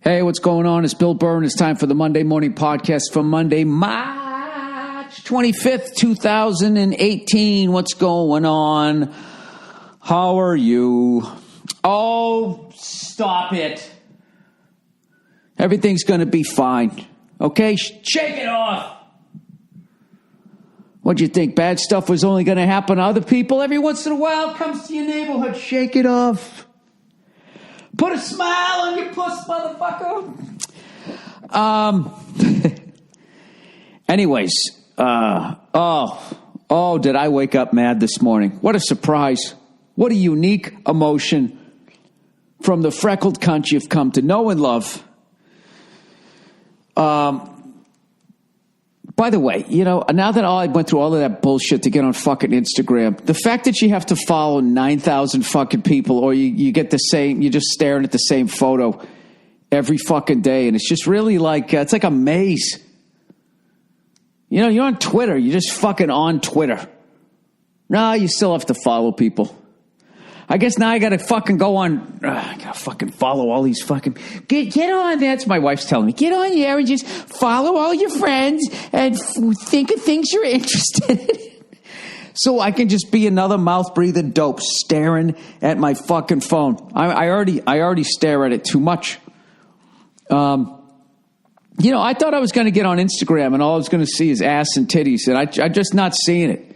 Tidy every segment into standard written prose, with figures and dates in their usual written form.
Hey, what's going on? It's Bill Burr, and it's time for the Monday Morning Podcast for Monday, March 25th, 2018. What's going on? How are you? Oh, stop it. Everything's going to be fine. Okay? Shake it off. What'd you think? Bad stuff was only going to happen to other people? Every once in a while it comes to your neighborhood. Shake it off. Put a smile on your puss, motherfucker. Anyways, did I wake up mad this morning? What a surprise. What a unique emotion from the freckled cunt you've come to know and love. By the way, now that I went through all of that bullshit to get on fucking Instagram, the fact that you have to follow 9,000 fucking people or you get the same, you're just staring at the same photo every fucking day. And it's just really like, it's like a maze. You're on Twitter. You're just fucking on Twitter. No, you still have to follow people. I guess now I got to fucking go on. I got to fucking follow all these fucking. Get on. That's my wife's telling me. Get on there and just follow all your friends and think of things you're interested in. So I can just be another mouth breathing dope staring at my fucking phone. I already stare at it too much. I thought I was going to get on Instagram and all I was going to see is ass and titties, and I'm just not seeing it.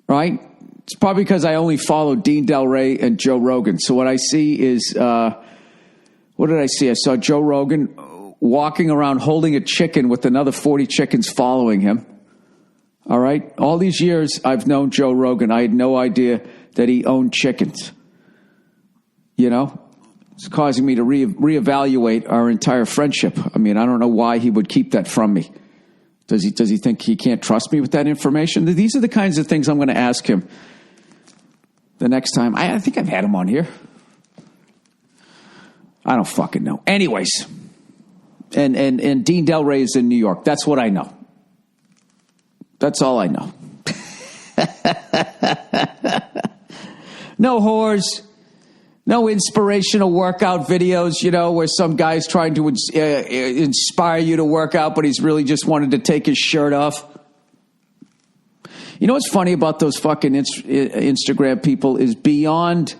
Right? It's probably because I only follow Dean Del Rey and Joe Rogan. So what I see is, what did I see? I saw Joe Rogan walking around holding a chicken with another 40 chickens following him. All right? All these years I've known Joe Rogan. I had no idea that he owned chickens. It's causing me to reevaluate our entire friendship. I mean, I don't know why he would keep that from me. Does he think he can't trust me with that information? These are the kinds of things I'm going to ask him the next time. I think I've had him on here. I don't fucking know. Anyways, and Dean Del Rey is in New York. That's what I know. That's all I know. No whores. No inspirational workout videos, where some guy's trying to inspire you to work out, but he's really just wanted to take his shirt off. What's funny about those fucking Instagram people is beyond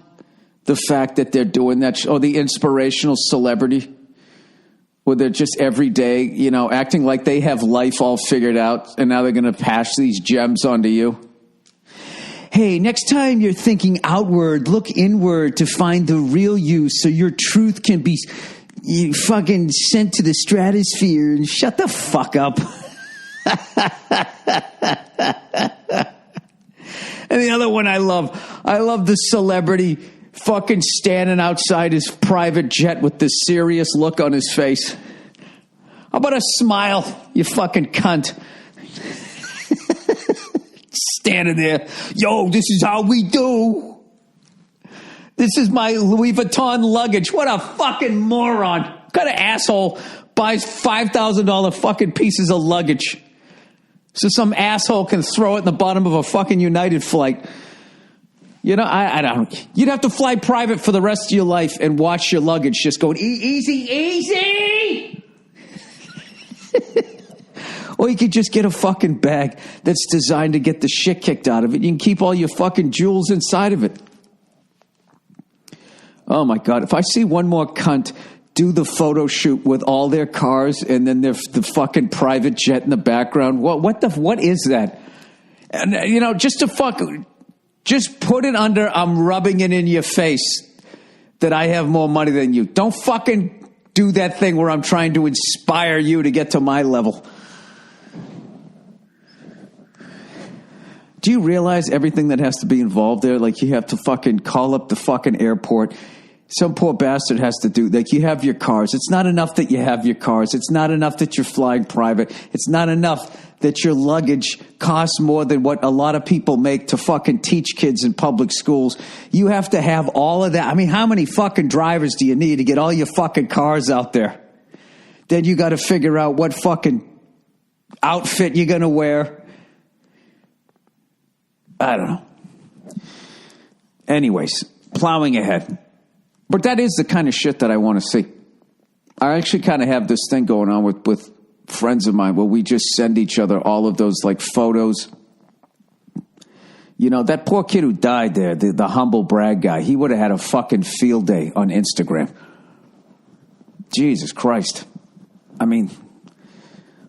the fact that they're doing that, or the inspirational celebrity, where they're just every day, acting like they have life all figured out, and now they're going to pass these gems onto you. Hey, next time you're thinking outward, look inward to find the real you so your truth can be fucking sent to the stratosphere. And shut the fuck up. And the other one I love the celebrity fucking standing outside his private jet with this serious look on his face. How about a smile, you fucking cunt? Standing there, yo, this is how we do. This is my Louis Vuitton luggage. What a fucking moron. What kind of asshole buys $5,000 fucking pieces of luggage so some asshole can throw it in the bottom of a fucking United flight? I don't. You'd have to fly private for the rest of your life and watch your luggage just going easy. Or you could just get a fucking bag that's designed to get the shit kicked out of it. You can keep all your fucking jewels inside of it. Oh, my God. If I see one more cunt do the photo shoot with all their cars and then the fucking private jet in the background, what is that? And, just put it under, I'm rubbing it in your face that I have more money than you. Don't fucking do that thing where I'm trying to inspire you to get to my level. Do you realize everything that has to be involved there? Like, you have to fucking call up the fucking airport. Some poor bastard has to do, like, you have your cars. It's not enough that you have your cars. It's not enough that you're flying private. It's not enough that your luggage costs more than what a lot of people make to fucking teach kids in public schools. You have to have all of that. I mean, how many fucking drivers do you need to get all your fucking cars out there? Then you got to figure out what fucking outfit you're going to wear. I don't know. Anyways, plowing ahead. But that is the kind of shit that I want to see. I actually kind of have this thing going on with friends of mine where we just send each other all of those like photos. You know, that poor kid who died there, the humble brag guy, he would have had a fucking field day on Instagram. Jesus Christ. I mean,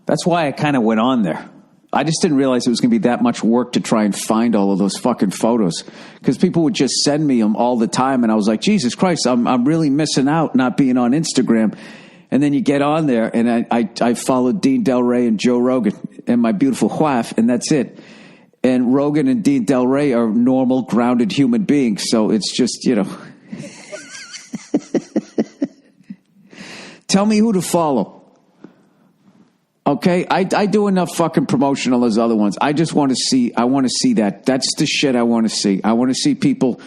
that's why I kind of went on there. I just didn't realize it was going to be that much work to try and find all of those fucking photos, because people would just send me them all the time. And I was like, Jesus Christ, I'm really missing out not being on Instagram. And then you get on there, and I followed Dean Del Rey and Joe Rogan and my beautiful wife, and that's it. And Rogan and Dean Del Rey are normal, grounded human beings. So it's just, you know, tell me who to follow. Okay, I do enough fucking promotion on those other ones. I just want to see. I want to see that. That's the shit I want to see. I want to see people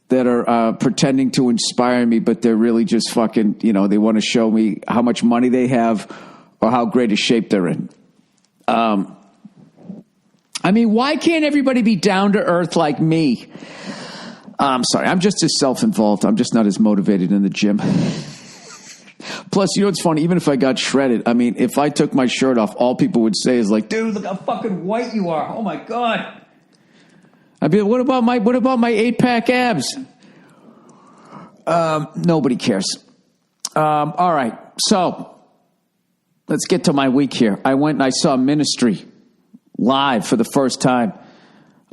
that are pretending to inspire me, but they're really just fucking, you know, they want to show me how much money they have or how great a shape they're in. I mean, why can't everybody be down to earth like me? I'm sorry. I'm just as self-involved. I'm just not as motivated in the gym. Plus, you know what's funny? Even if I got shredded, I mean, if I took my shirt off, all people would say is like, dude, look how fucking white you are. Oh, my God. I'd be like, what about my 8-pack abs? Nobody cares. All right. So let's get to my week here. I went and I saw Ministry live for the first time.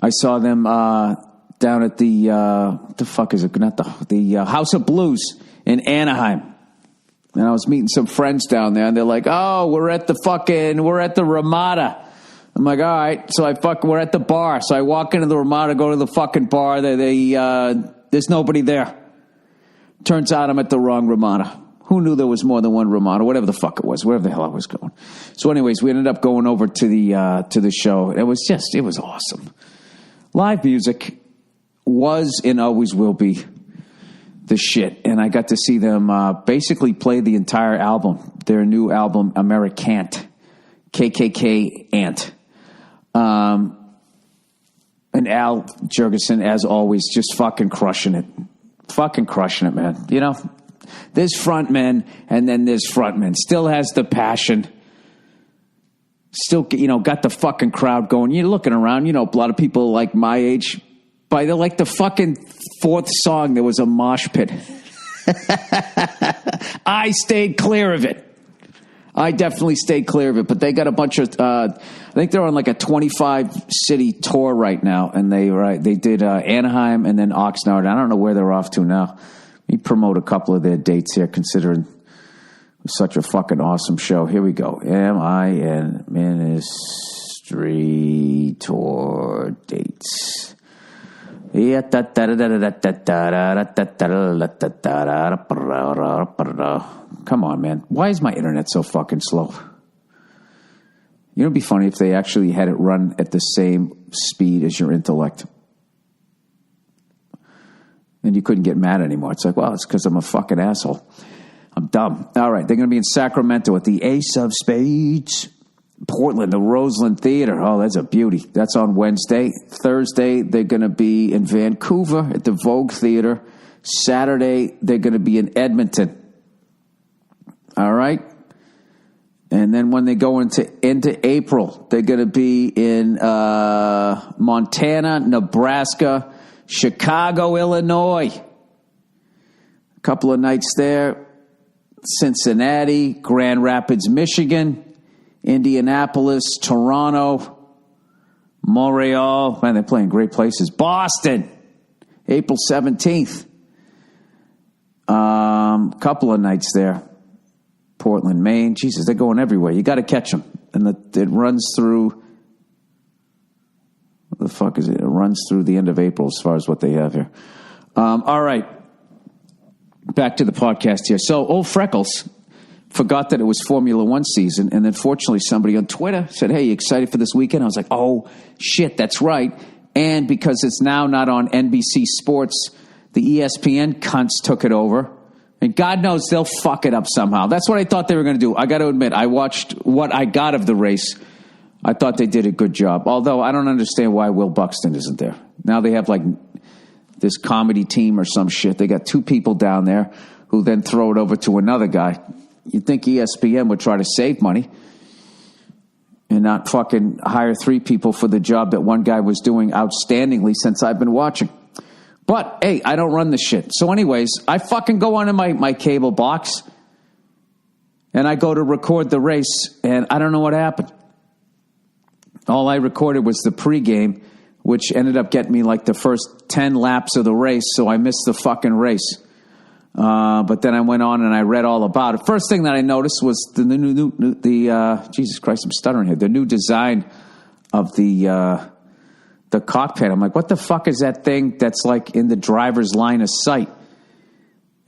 I saw them down at the fuck is it? Not the House of Blues in Anaheim. And I was meeting some friends down there, and they're like, "Oh, we're at the Ramada." I'm like, "All right." So we're at the bar. So I walk into the Ramada, go to the fucking bar. There's nobody there. Turns out I'm at the wrong Ramada. Who knew there was more than one Ramada? Whatever the fuck it was, wherever the hell I was going. So, anyways, we ended up going over to the show. It was awesome. Live music was and always will be the shit, and I got to see them basically play the entire album, their new album, Americant, KKK Ant. And Al Jurgensen, as always, just fucking crushing it. Fucking crushing it, man. You know, there's frontmen, and then there's frontmen. Still has the passion. Still, you know, got the fucking crowd going. You're looking around, you know, a lot of people like my age. By the fucking fourth song, there was a mosh pit. I stayed clear of it. I definitely stayed clear of it. But they got a bunch of, I think they're on like a 25-city tour right now. And they did Anaheim and then Oxnard. I don't know where they're off to now. Let me promote a couple of their dates here, considering it was such a fucking awesome show. Here we go. MIN Ministry Tour dates. Come on, man. Why is my internet so fucking slow? You know, it'd be funny if they actually had it run at the same speed as your intellect. And you couldn't get mad anymore. It's like, well, it's because I'm a fucking asshole. I'm dumb. All right, they're going to be in Sacramento at the Ace of Spades. Portland, the Roseland Theater. Oh, that's a beauty. That's on Wednesday. Thursday, they're going to be in Vancouver at the Vogue Theater. Saturday, they're going to be in Edmonton. All right? And then when they go into April, they're going to be in Montana, Nebraska, Chicago, Illinois. A couple of nights there. Cincinnati, Grand Rapids, Michigan. Indianapolis, Toronto, Montreal. Man, they're playing great places. Boston, April 17th. Couple of nights there. Portland, Maine. Jesus, they're going everywhere. You got to catch them. And it runs through, what the fuck is it? It runs through the end of April as far as what they have here. All right. Back to the podcast here. So, old Freckles forgot that it was Formula One season, and then fortunately somebody on Twitter said, hey, you excited for this weekend? I was like, oh, shit, that's right. And because it's now not on NBC Sports, the ESPN cunts took it over, and God knows they'll fuck it up somehow. That's what I thought they were going to do. I got to admit, I watched what I got of the race. I thought they did a good job, although I don't understand why Will Buxton isn't there. Now they have like this comedy team or some shit. They got two people down there who then throw it over to another guy. You'd think ESPN would try to save money and not fucking hire 3 people for the job that one guy was doing outstandingly since I've been watching. But, hey, I don't run the shit. So anyways, I fucking go onto my cable box and I go to record the race, and I don't know what happened. All I recorded was the pregame, which ended up getting me like the first 10 laps of the race, so I missed the fucking race. But then I went on and I read all about it. First thing that I noticed was the Jesus Christ, I'm stuttering here. The new design of the cockpit. I'm like, what the fuck is that thing that's like in the driver's line of sight?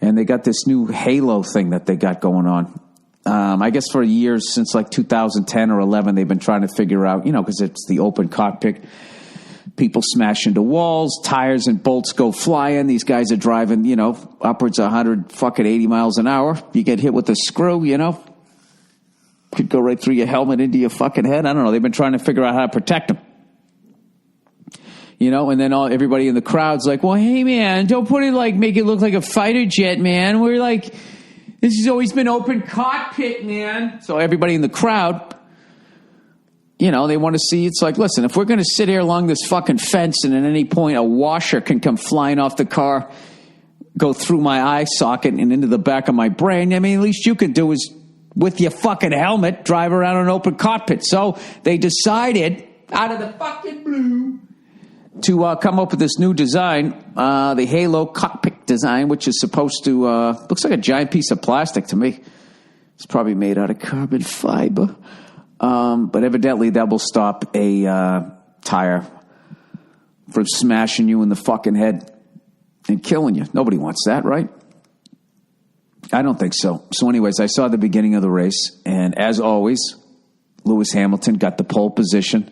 And they got this new halo thing that they got going on. I guess for years, since like 2010 or 11, they've been trying to figure out, because it's the open cockpit. People smash into walls, tires and bolts go flying. These guys are driving, upwards of 180 miles an hour. You get hit with a screw, could go right through your helmet into your fucking head. I don't know. They've been trying to figure out how to protect them. And then everybody in the crowd's like, well, hey, man, don't put it make it look like a fighter jet, man. We're like, this has always been open cockpit, man. So everybody in the crowd, they want to see, it's like, listen, if we're going to sit here along this fucking fence and at any point a washer can come flying off the car, go through my eye socket and into the back of my brain, at least you can do is with your fucking helmet, drive around an open cockpit. So they decided, out of the fucking blue, to come up with this new design, the Halo cockpit design, which is supposed to, looks like a giant piece of plastic to me. It's probably made out of carbon fiber. But evidently that will stop a tire from smashing you in the fucking head and killing you. Nobody wants that, right? I don't think so. So anyways, I saw the beginning of the race, and as always, Lewis Hamilton got the pole position,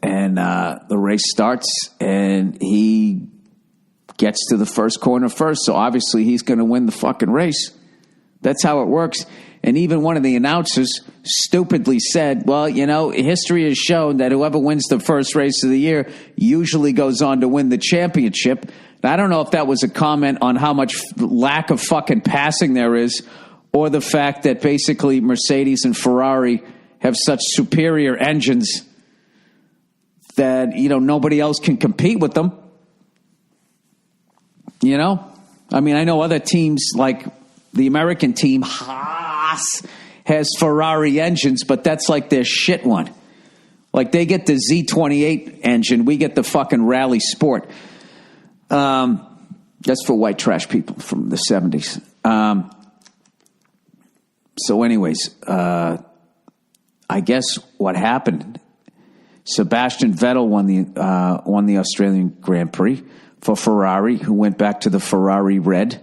and the race starts, and he gets to the first corner first, so obviously he's going to win the fucking race. That's how it works. And even one of the announcers stupidly said, well, history has shown that whoever wins the first race of the year usually goes on to win the championship. Now, I don't know if that was a comment on how much lack of fucking passing there is, or the fact that basically Mercedes and Ferrari have such superior engines that, nobody else can compete with them. I know other teams like the American team, Haas, has Ferrari engines, but that's like their shit one. Like they get the Z28 engine, we get the fucking Rally Sport. That's for white trash people from the 70s. So anyways, I guess what happened, Sebastian Vettel won the Australian Grand Prix for Ferrari, who went back to the Ferrari red,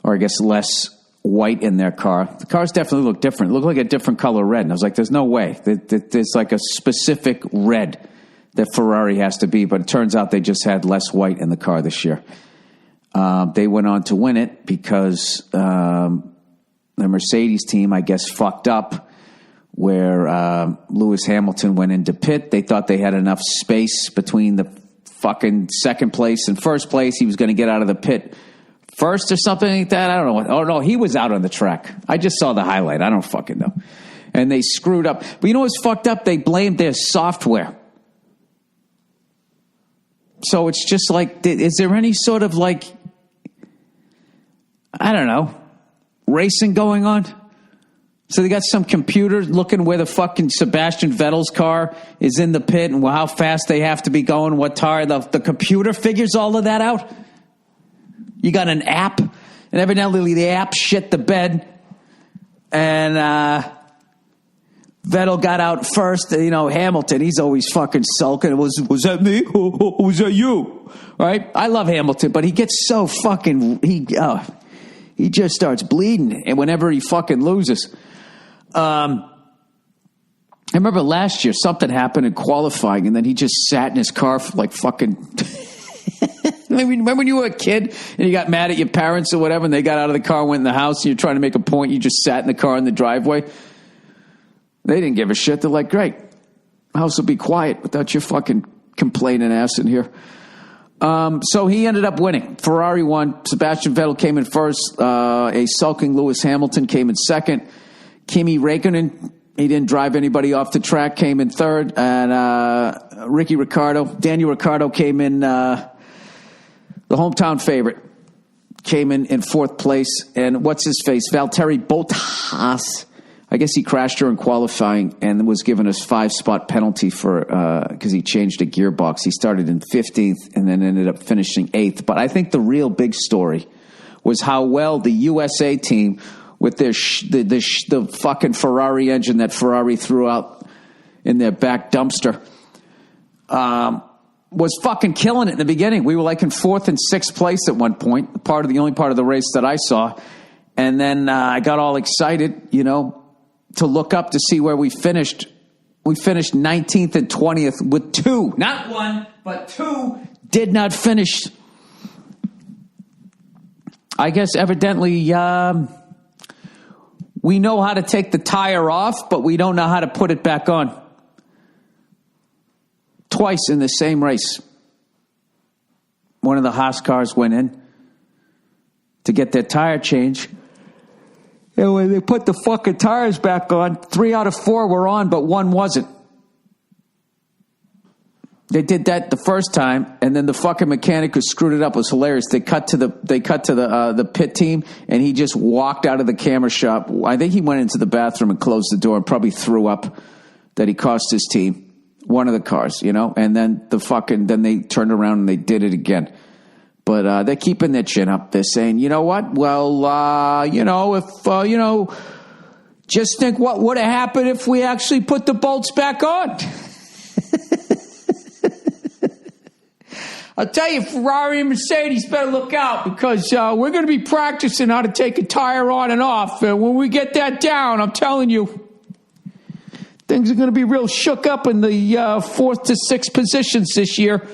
or I guess less white in their car. The cars definitely look different. It looked like a different color red. And I was like, there's no way. There's like a specific red that Ferrari has to be. But it turns out they just had less white in the car this year. They went on to win it because the Mercedes team, I guess, fucked up where Lewis Hamilton went into pit. They thought they had enough space between the fucking second place and first place. He was going to get out of the pit first or something like that. I don't know. Oh, no, he was out on the track. I just saw the highlight. I don't fucking know. And they screwed up. But you know what's fucked up? They blamed their software. So it's just like, is there any sort of like, I don't know, racing going on? So they got some computer looking where the fucking Sebastian Vettel's car is in the pit and how fast they have to be going, what tire. The computer figures all of that out. You got an app, and evidently the app shit the bed, and Vettel got out first. Hamilton, he's always fucking sulking. Was that me? Was that you? Right? I love Hamilton, but he gets so fucking he just starts bleeding, and whenever he fucking loses. I remember last year something happened in qualifying, and then he just sat in his car for like fucking. Remember when you were a kid and you got mad at your parents or whatever, and they got out of the car and went in the house, and you're trying to make a point, you just sat in the car in the driveway? They didn't give a shit. They're like, great, house will be quiet without your fucking complaining ass in here. So he ended up winning. Ferrari won. Sebastian Vettel came in first. A sulking Lewis Hamilton came in second. Kimi Räikkönen, he didn't drive anybody off the track, came in third. And Daniel Ricciardo came in, the hometown favorite, came in fourth place. And what's his face? Valtteri Bottas. I guess he crashed during qualifying and was given a 5-spot penalty for because he changed a gearbox. He started in 15th and then ended up finishing 8th. But I think the real big story was how well the USA team, with their the fucking Ferrari engine that Ferrari threw out in their back dumpster, was fucking killing it in the beginning. We were like in 4th and 6th place at one point, the only part of the race that I saw. And then I got all excited, to look up to see where we finished. We finished 19th and 20th with 2, not 1, but 2 did not finish. I guess evidently we know how to take the tire off, but we don't know how to put it back on. Twice in the same race. One of the Haas cars went in to get their tire changed. And when they put the fucking tires back on, 3 out of 4 were on, but 1 wasn't. They did that the first time, and then the fucking mechanic who screwed it up was hilarious. They cut to the pit team, and he just walked out of the camera shop. I think he went into the bathroom and closed the door and probably threw up that he cost his team one of the cars, And then then they turned around and they did it again. But they're keeping their chin up. They're saying, you know what? Well, just think what would have happened if we actually put the bolts back on. I'll tell you, Ferrari and Mercedes better look out because we're going to be practicing how to take a tire on and off. And when we get that down, I'm telling you, things are going to be real shook up in the 4th to 6th positions this year.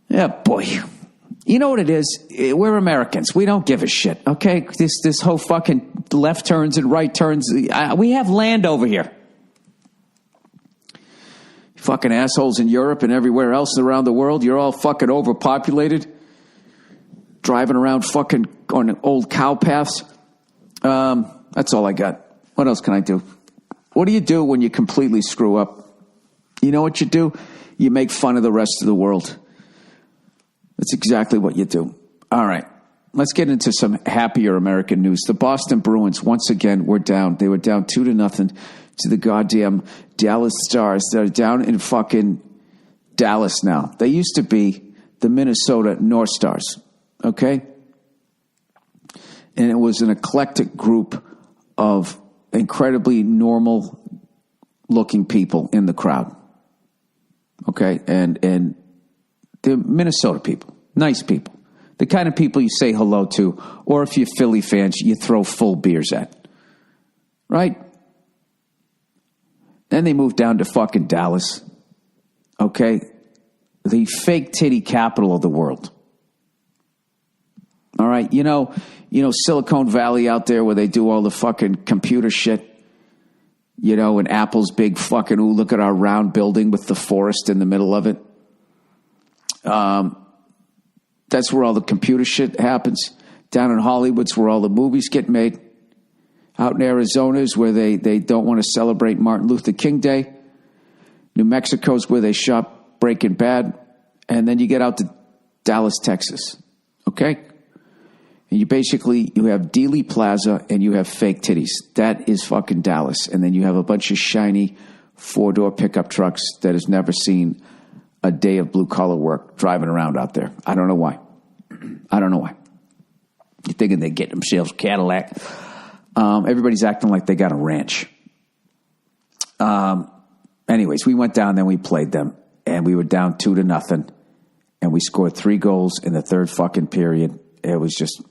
Yeah, boy. You know what it is? We're Americans. We don't give a shit, okay? This whole fucking left turns and right turns. We have land over here. Fucking assholes in Europe and everywhere else around the world. You're all fucking overpopulated. Driving around fucking on old cow paths. That's all I got. What else can I do? What do you do when you completely screw up? You know what you do? You make fun of the rest of the world. That's exactly what you do. All right. Let's get into some happier American news. The Boston Bruins, once again, were down. They were down 2-0 to the goddamn Dallas Stars. They're down in fucking Dallas now. They used to be the Minnesota North Stars. Okay? And it was an eclectic group of incredibly normal-looking people in the crowd. Okay? And they're Minnesota people. Nice people. The kind of people you say hello to, or if you're Philly fans, you throw full beers at. Right? Then they moved down to fucking Dallas. Okay? The fake titty capital of the world. All right? You know Silicon Valley out there where they do all the fucking computer shit? And Apple's big fucking, ooh, look at our round building with the forest in the middle of it. That's where all the computer shit happens. Down in Hollywood's where all the movies get made. Out in Arizona is where they don't want to celebrate Martin Luther King Day. New Mexico's where they shot Breaking Bad. And then you get out to Dallas, Texas. Okay? And you have Dealey Plaza and you have fake titties. That is fucking Dallas. And then you have a bunch of shiny 4-door pickup trucks that has never seen a day of blue-collar work driving around out there. I don't know why. You're thinking they're getting themselves a Cadillac. Everybody's acting like they got a ranch. Anyways, we went down, then we played them, and we were down 2-0, and we scored 3 goals in the third fucking period. It was just...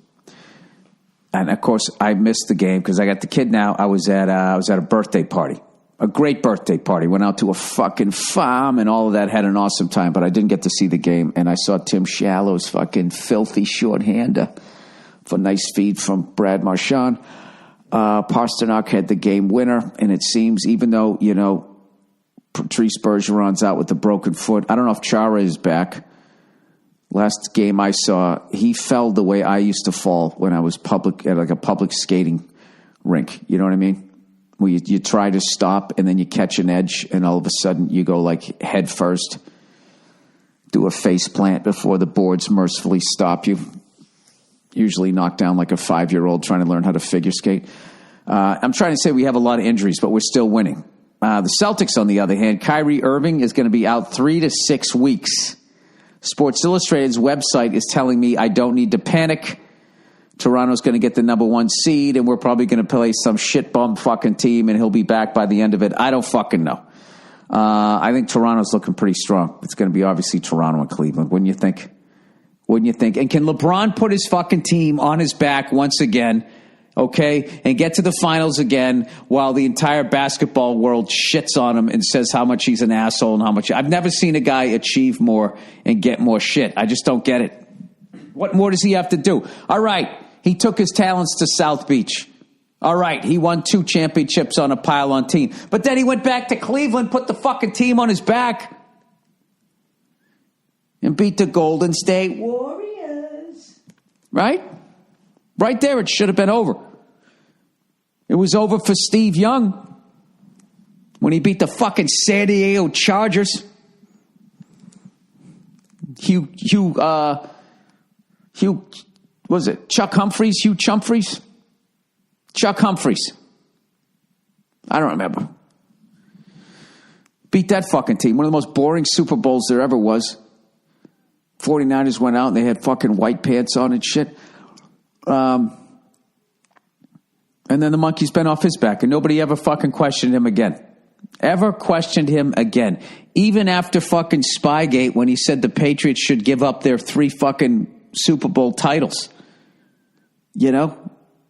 And, of course, I missed the game because I got the kid now. I was at a birthday party. A great birthday party. Went out to a fucking farm and all of that. Had an awesome time, but I didn't get to see the game. And I saw Tim Shallow's fucking filthy shorthander for nice feed from Brad Marchand. Pasternak had the game winner. And it seems, even though, Patrice Bergeron's out with a broken foot. I don't know if Chara is back. Last game I saw, he fell the way I used to fall when I was at like a public skating rink. You know what I mean? Where you try to stop and then you catch an edge and all of a sudden you go like head first. Do a face plant before the boards mercifully stop you. Usually knock down like a 5-year-old trying to learn how to figure skate. I'm trying to say we have a lot of injuries, but we're still winning. The Celtics, on the other hand, Kyrie Irving is going to be out 3 to 6 weeks. Sports Illustrated's website is telling me I don't need to panic. Toronto's going to get the number 1 seed, and we're probably going to play some shit bum fucking team, and he'll be back by the end of it. I don't fucking know. I think Toronto's looking pretty strong. It's going to be obviously Toronto and Cleveland. Wouldn't you think? Wouldn't you think? And can LeBron put his fucking team on his back once again, okay, and get to the finals again while the entire basketball world shits on him and says how much he's an asshole and how much... I've never seen a guy achieve more and get more shit. I just don't get it. What more does he have to do? All right, he took his talents to South Beach. All right, he won 2 championships on a pile-on team. But then he went back to Cleveland, put the fucking team on his back, and beat the Golden State Warriors. Right? Right there, it should have been over. It was over for Steve Young when he beat the fucking San Diego Chargers. Hugh, was it Chuck Humphreys? Hugh Chumphreys? Chuck Humphreys. I don't remember. Beat that fucking team. One of the most boring Super Bowls there ever was. 49ers went out and they had fucking white pants on and shit. And then the monkey's been off his back and nobody ever fucking questioned him again. Ever questioned him again. Even after fucking Spygate when he said the Patriots should give up their 3 fucking Super Bowl titles. You know?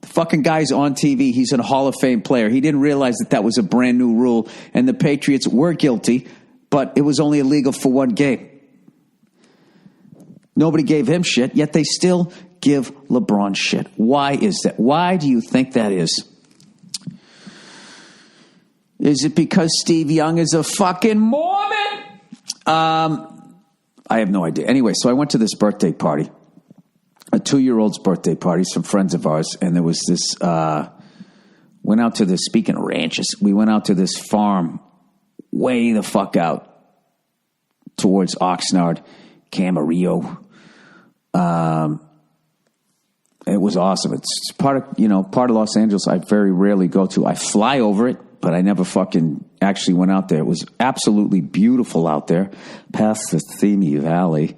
The fucking guy's on TV. He's a Hall of Fame player. He didn't realize that was a brand new rule and the Patriots were guilty, but it was only illegal for 1 game. Nobody gave him shit, yet they still give LeBron shit. Why is that? Why do you think that is? Is it because Steve Young is a fucking Mormon? I have no idea. Anyway, so I went to this birthday party, a 2-year-old's birthday party, some friends of ours, and there was this, went out to this, speaking of ranches, we went out to this farm way the fuck out towards Oxnard, Camarillo. It was awesome. It's part of Los Angeles I very rarely go to. I fly over it, but I never fucking actually went out there. It was absolutely beautiful out there, past the Theme Valley,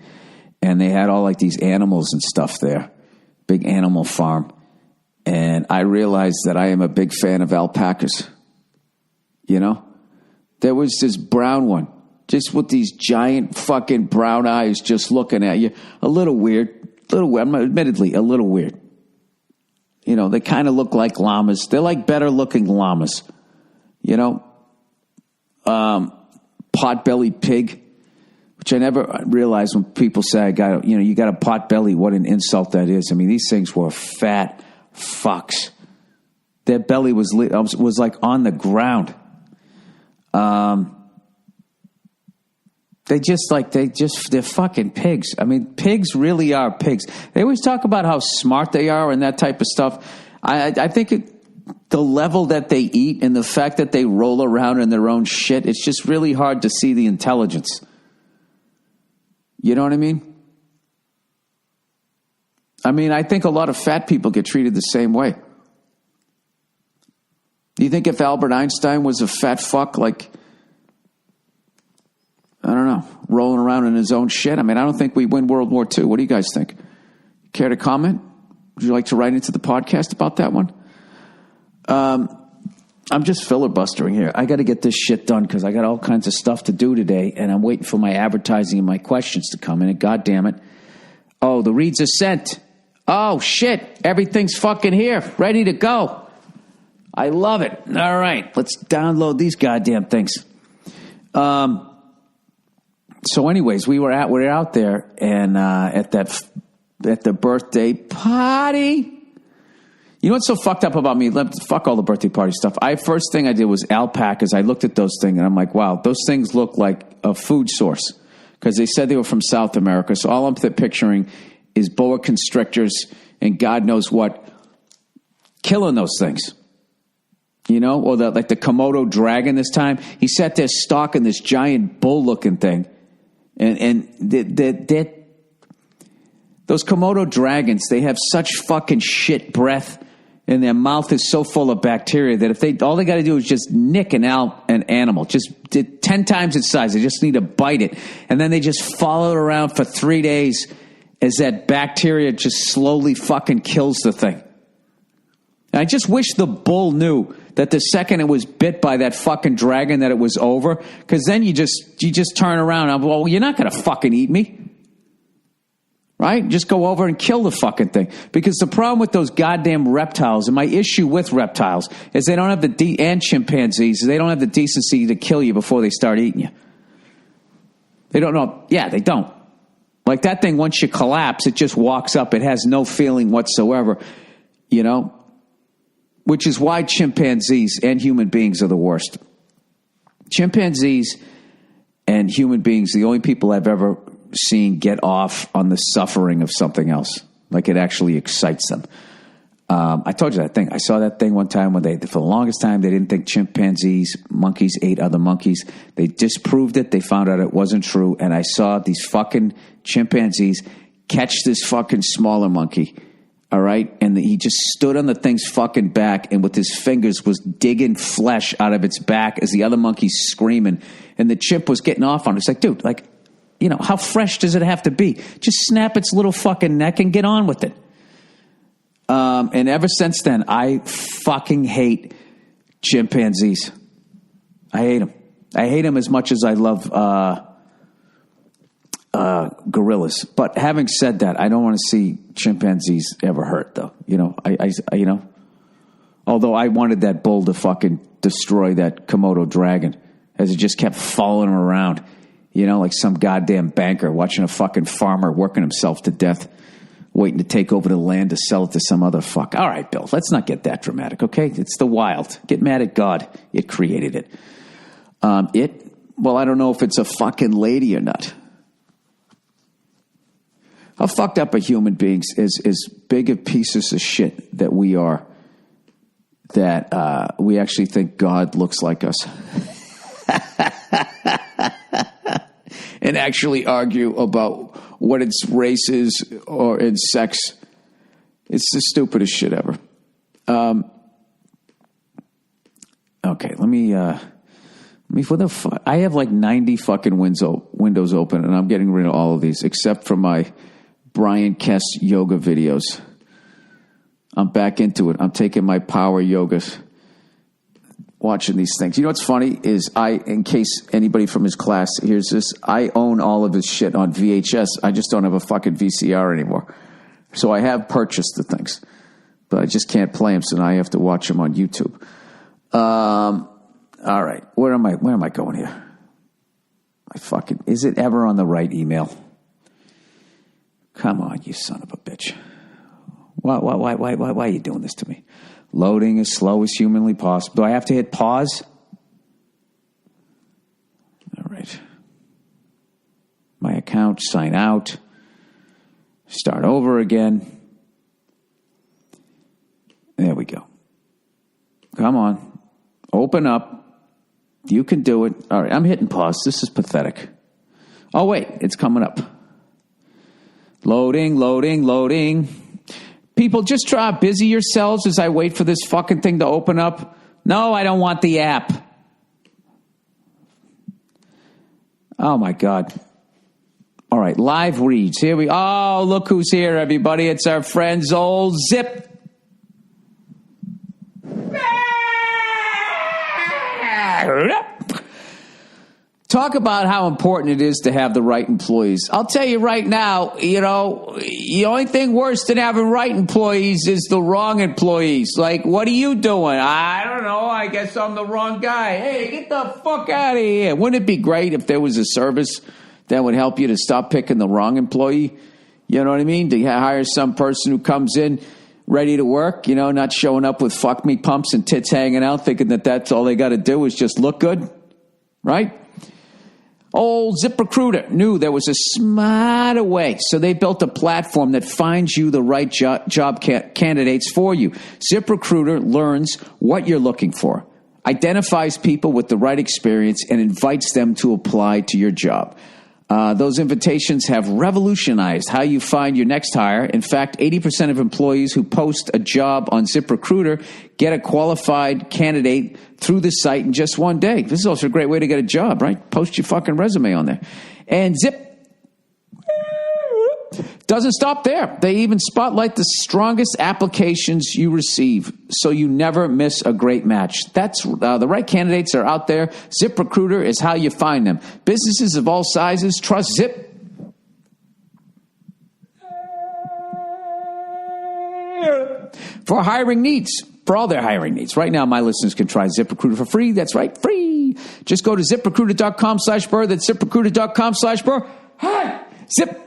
and they had all like these animals and stuff there, big animal farm. And I realized that I am a big fan of alpacas. You know, there was this brown one, just with these giant fucking brown eyes, just looking at you, a little weird. Admittedly, a little weird. You know, they kind of look like llamas. They're like better looking llamas. You know, pot-bellied pig, which I never realized when people say, you got a pot belly, what an insult that is. I mean, these things were fat fucks. Their belly was like on the ground. They're fucking pigs. I mean, pigs really are pigs. They always talk about how smart they are and that type of stuff. I think the level that they eat and the fact that they roll around in their own shit, it's just really hard to see the intelligence. You know what I mean? I mean, I think a lot of fat people get treated the same way. Do you think if Albert Einstein was a fat fuck, like, I don't know, rolling around in his own shit? I mean, I don't think we win World War II. What do you guys think? Care to comment? Would you like to write into the podcast about that one? I'm just filibustering here. I got to get this shit done because I got all kinds of stuff to do today, and I'm waiting for my advertising and my questions to come in. And God damn it. Oh, the reads are sent. Oh, shit. Everything's fucking here. Ready to go. I love it. All right. Let's download these goddamn things. So anyways, we're out there and at the birthday party. You know what's so fucked up about me? Fuck all the birthday party stuff. First thing I did was alpacas. I looked at those things, and I'm like, wow, those things look like a food source. Because they said they were from South America. So all I'm picturing is boa constrictors and God knows what killing those things. You know? Or like the Komodo dragon this time. He sat there stalking this giant bull-looking thing. And those Komodo dragons, they have such fucking shit breath. And their mouth is so full of bacteria that all they got to do is just nick an animal, just 10 times its size. They just need to bite it. And then they just follow it around for 3 days as that bacteria just slowly fucking kills the thing. And I just wish the bull knew that the second it was bit by that fucking dragon that it was over. Because then you just turn around and, well, you're not going to fucking eat me. Right? Just go over and kill the fucking thing. Because the problem with those goddamn reptiles, and my issue with reptiles, is they don't have and chimpanzees, they don't have the decency to kill you before they start eating you. They don't know. Yeah, they don't. Like that thing, once you collapse, it just walks up. It has no feeling whatsoever, you know? Which is why chimpanzees and human beings are the worst. Chimpanzees and human beings, the only people I've ever seen get off on the suffering of something else. Like it actually excites them. I told you that thing. I saw that thing one time when for the longest time, they didn't think monkeys ate other monkeys. They disproved it. They found out it wasn't true. And I saw these fucking chimpanzees catch this fucking smaller monkey. All right. And he just stood on the thing's fucking back and with his fingers was digging flesh out of its back as the other monkey's screaming. And the chimp was getting off on it. It's like, dude, like, you know, how fresh does it have to be? Just snap its little fucking neck and get on with it. And ever since then, I fucking hate chimpanzees. I hate them. I hate them as much as I love gorillas. But having said that, I don't want to see chimpanzees ever hurt, though. You know, you know, although I wanted that bull to fucking destroy that Komodo dragon as it just kept following him around. You know, like some goddamn banker watching a fucking farmer working himself to death, waiting to take over the land to sell it to some other fuck. All right, Bill, let's not get that dramatic, okay? It's the wild. Get mad at God. It created it. Well, I don't know if it's a fucking lady or not. How fucked up are human beings as big of pieces of shit that we are, that we actually think God looks like us. And actually argue about what its race is or its sex. It's the stupidest shit ever. Okay, let me what the fuck? I have like 90 fucking windows open, and I'm getting rid of all of these except for my Brian Kess yoga videos. I'm back into it. I'm taking my power yogas, watching these things. You know what's funny is in case anybody from his class hears this, I own all of his shit on VHS. I just don't have a fucking VCR anymore. So I have purchased the things, but I just can't play them, so now I have to watch them on YouTube. All right. Where am I going here? Is it ever on the right email? Come on, you son of a bitch. Why are you doing this to me? Loading as slow as humanly possible. Do I have to hit pause? All right. My account, sign out. Start over again. There we go. Come on. Open up. You can do it. All right, I'm hitting pause. This is pathetic. Oh, wait, it's coming up. Loading. People, just try busy yourselves as I wait for this fucking thing to open up. No, I don't want the app. Oh, my God. All right, live reads. Here we Oh, look who's here, everybody. It's our friends, old Zip. Talk about how important it is to have the right employees. I'll tell you right now, you know, the only thing worse than having right employees is the wrong employees. Like, what are you doing? I don't know. I guess I'm the wrong guy. Hey, get the fuck out of here. Wouldn't it be great if there was a service that would help you to stop picking the wrong employee? You know what I mean? To hire some person who comes in ready to work, you know, not showing up with fuck me pumps and tits hanging out, thinking that that's all they got to do is just look good, right? Old ZipRecruiter knew there was a smarter way, so they built a platform that finds you the right job candidates for you. ZipRecruiter learns what you're looking for, identifies people with the right experience, and invites them to apply to your job. Those invitations have revolutionized how you find your next hire. In fact, 80% of employees who post a job on ZipRecruiter get a qualified candidate through the site in just one day. This is also a great way to get a job, right? Post your fucking resume on there. And Zip doesn't stop there. They even spotlight the strongest applications you receive, so you never miss a great match. That's the right candidates are out there. ZipRecruiter is how you find them. Businesses of all sizes trust Zip. For hiring needs, for all their hiring needs. Right now, my listeners can try ZipRecruiter for free. That's right, free. Just go to ZipRecruiter.com/Burr. That's ZipRecruiter.com/Burr. Hi, Zip.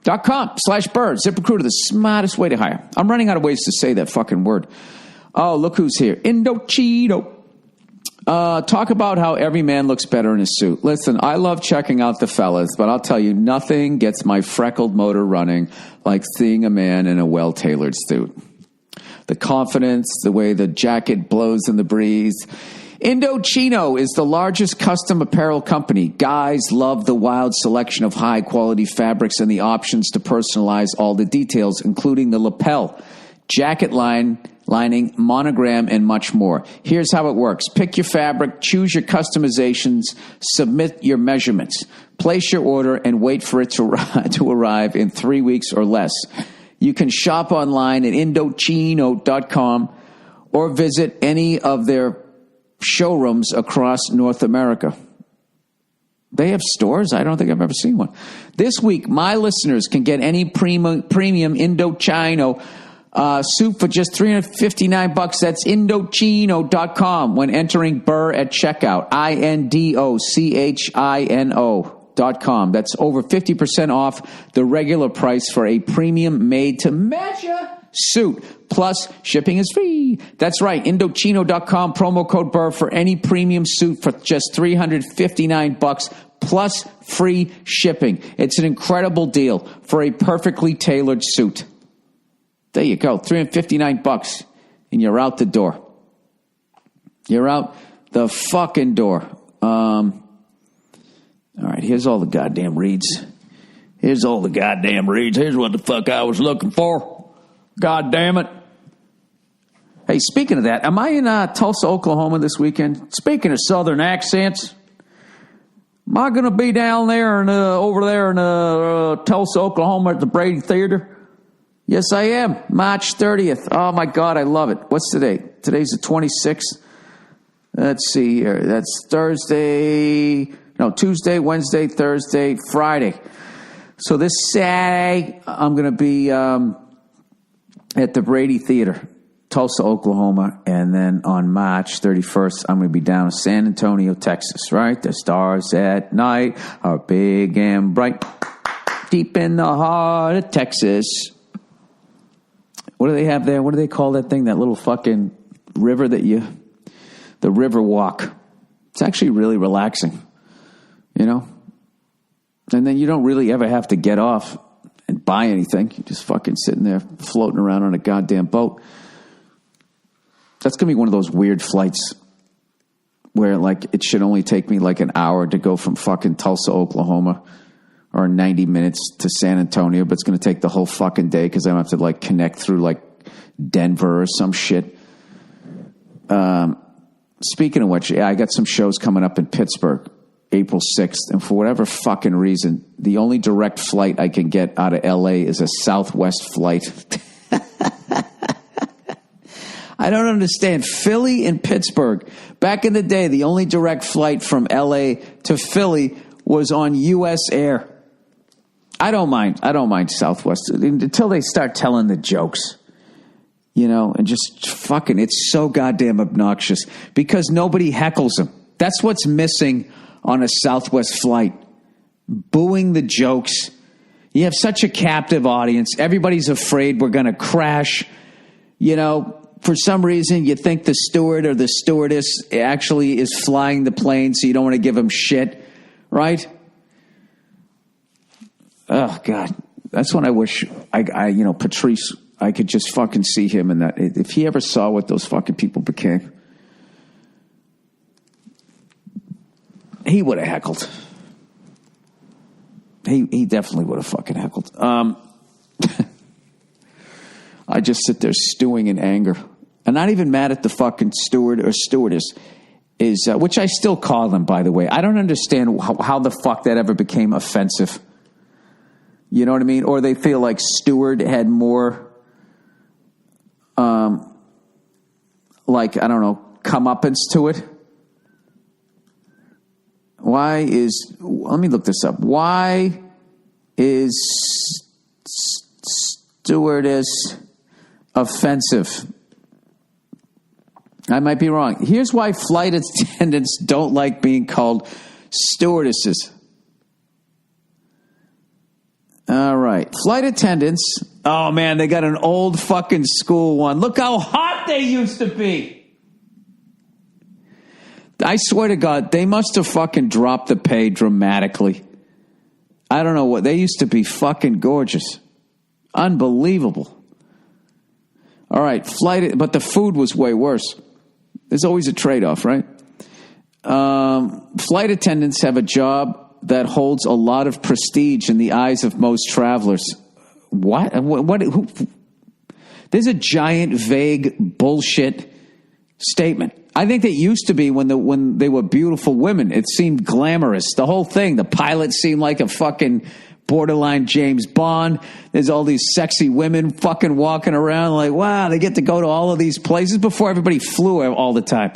.com/Burr. ZipRecruiter, the smartest way to hire. I'm running out of ways to say that fucking word. Oh, look who's here. Indochino. Talk about how every man looks better in a suit. Listen, I love checking out the fellas, but I'll tell you, nothing gets my freckled motor running like seeing a man in a well-tailored suit. The confidence, the way the jacket blows in the breeze. Indochino is the largest custom apparel company. Guys love the wild selection of high-quality fabrics and the options to personalize all the details, including the lapel, jacket lining, monogram, and much more. Here's how it works. Pick your fabric, choose your customizations, submit your measurements, place your order, and wait for it to arrive in 3 weeks or less. You can shop online at Indochino.com or visit any of their showrooms across North America. They have stores? I don't think I've ever seen one. This week, my listeners can get any premium Indochino suit for just $359. That's Indochino.com when entering Burr at checkout. INDOCHINO.com. That's over 50% off the regular price for a premium made-to-measure suit. Plus, shipping is free. That's right, Indochino.com, promo code Burr for any premium suit for just $359 plus free shipping. It's an incredible deal for a perfectly tailored suit. There you go, $359, and you're out the door. You're out the fucking door. All right, here's all the goddamn reads. Here's what the fuck I was looking for. God damn it. Hey, speaking of that, am I in Tulsa, Oklahoma this weekend? Speaking of Southern accents, am I going to be down there and over there in Tulsa, Oklahoma at the Brady Theater? Yes, I am. March 30th. Oh, my God, I love it. What's today? Today's the 26th. Let's see here. That's Tuesday, Wednesday, Thursday, Friday. So this Saturday, I'm going to be at the Brady Theater, Tulsa, Oklahoma, and then on March 31st, I'm going to be down in San Antonio, Texas, right? The stars at night are big and bright, deep in the heart of Texas. What do they have there? What do they call that thing, that little fucking river the river walk? It's actually really relaxing, you know? And then you don't really ever have to get off and buy anything. You're just fucking sitting there floating around on a goddamn boat. That's going to be one of those weird flights where, like, it should only take me like an hour to go from fucking Tulsa, Oklahoma, or 90 minutes to San Antonio, but it's going to take the whole fucking day because I don't have to, like, connect through, like, Denver or some shit. Speaking of which, I got some shows coming up in Pittsburgh, April 6th, and for whatever fucking reason, the only direct flight I can get out of L.A. is a Southwest flight. I don't understand. Philly and Pittsburgh. Back in the day, the only direct flight from L.A. to Philly was on U.S. Air. I don't mind Southwest until they start telling the jokes, you know, and just fucking, it's so goddamn obnoxious because nobody heckles them. That's what's missing on a Southwest flight. Booing the jokes. You have such a captive audience. Everybody's afraid we're going to crash. You know, for some reason, you think the steward or the stewardess actually is flying the plane, so you don't want to give them shit, right? Oh, God. That's when I wish Patrice, I could just fucking see him in that. If he ever saw what those fucking people became, he would have heckled. He definitely would have fucking heckled. I just sit there stewing in anger. I'm not even mad at the fucking steward or stewardess, which I still call them, by the way. I don't understand how the fuck that ever became offensive. You know what I mean? Or they feel like steward had more, comeuppance to it. Let me look this up. Why is stewardess offensive? I might be wrong. Here's why flight attendants don't like being called stewardesses. All right. Flight attendants. Oh, man, they got an old fucking school one. Look how hot they used to be. I swear to God, they must have fucking dropped the pay dramatically. I don't know what. They used to be fucking gorgeous. Unbelievable. All right. But the food was way worse. There's always a trade-off, right? Flight attendants have a job that holds a lot of prestige in the eyes of most travelers. What? Who? There's a giant, vague bullshit statement. I think they used to be when they were beautiful women. It seemed glamorous. The whole thing. The pilot seemed like a fucking borderline James Bond. There's all these sexy women fucking walking around like, wow, they get to go to all of these places before everybody flew all the time.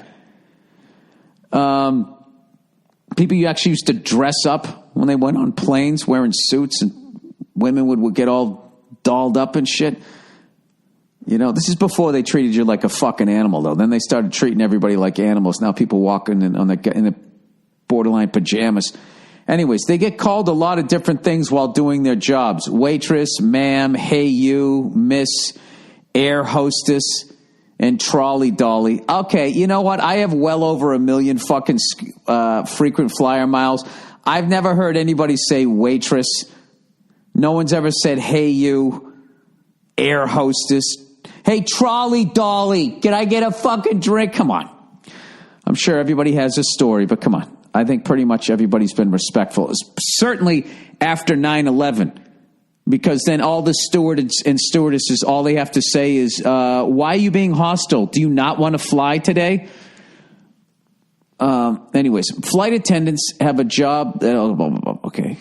People you actually used to dress up when they went on planes wearing suits, and women would get all dolled up and shit. You know, this is before they treated you like a fucking animal, though. Then they started treating everybody like animals. Now people walking in the borderline pajamas. Anyways, they get called a lot of different things while doing their jobs. Waitress, ma'am, hey you, miss, air hostess, and trolley dolly. Okay, you know what? I have well over 1 million fucking frequent flyer miles. I've never heard anybody say waitress. No one's ever said, hey you, air hostess. Hey, trolley dolly, can I get a fucking drink? Come on. I'm sure everybody has a story, but come on. I think pretty much everybody's been respectful. Certainly after 9/11. Because then all the stewards and stewardesses, all they have to say is, why are you being hostile? Do you not want to fly today? Anyways, flight attendants have a job. Okay.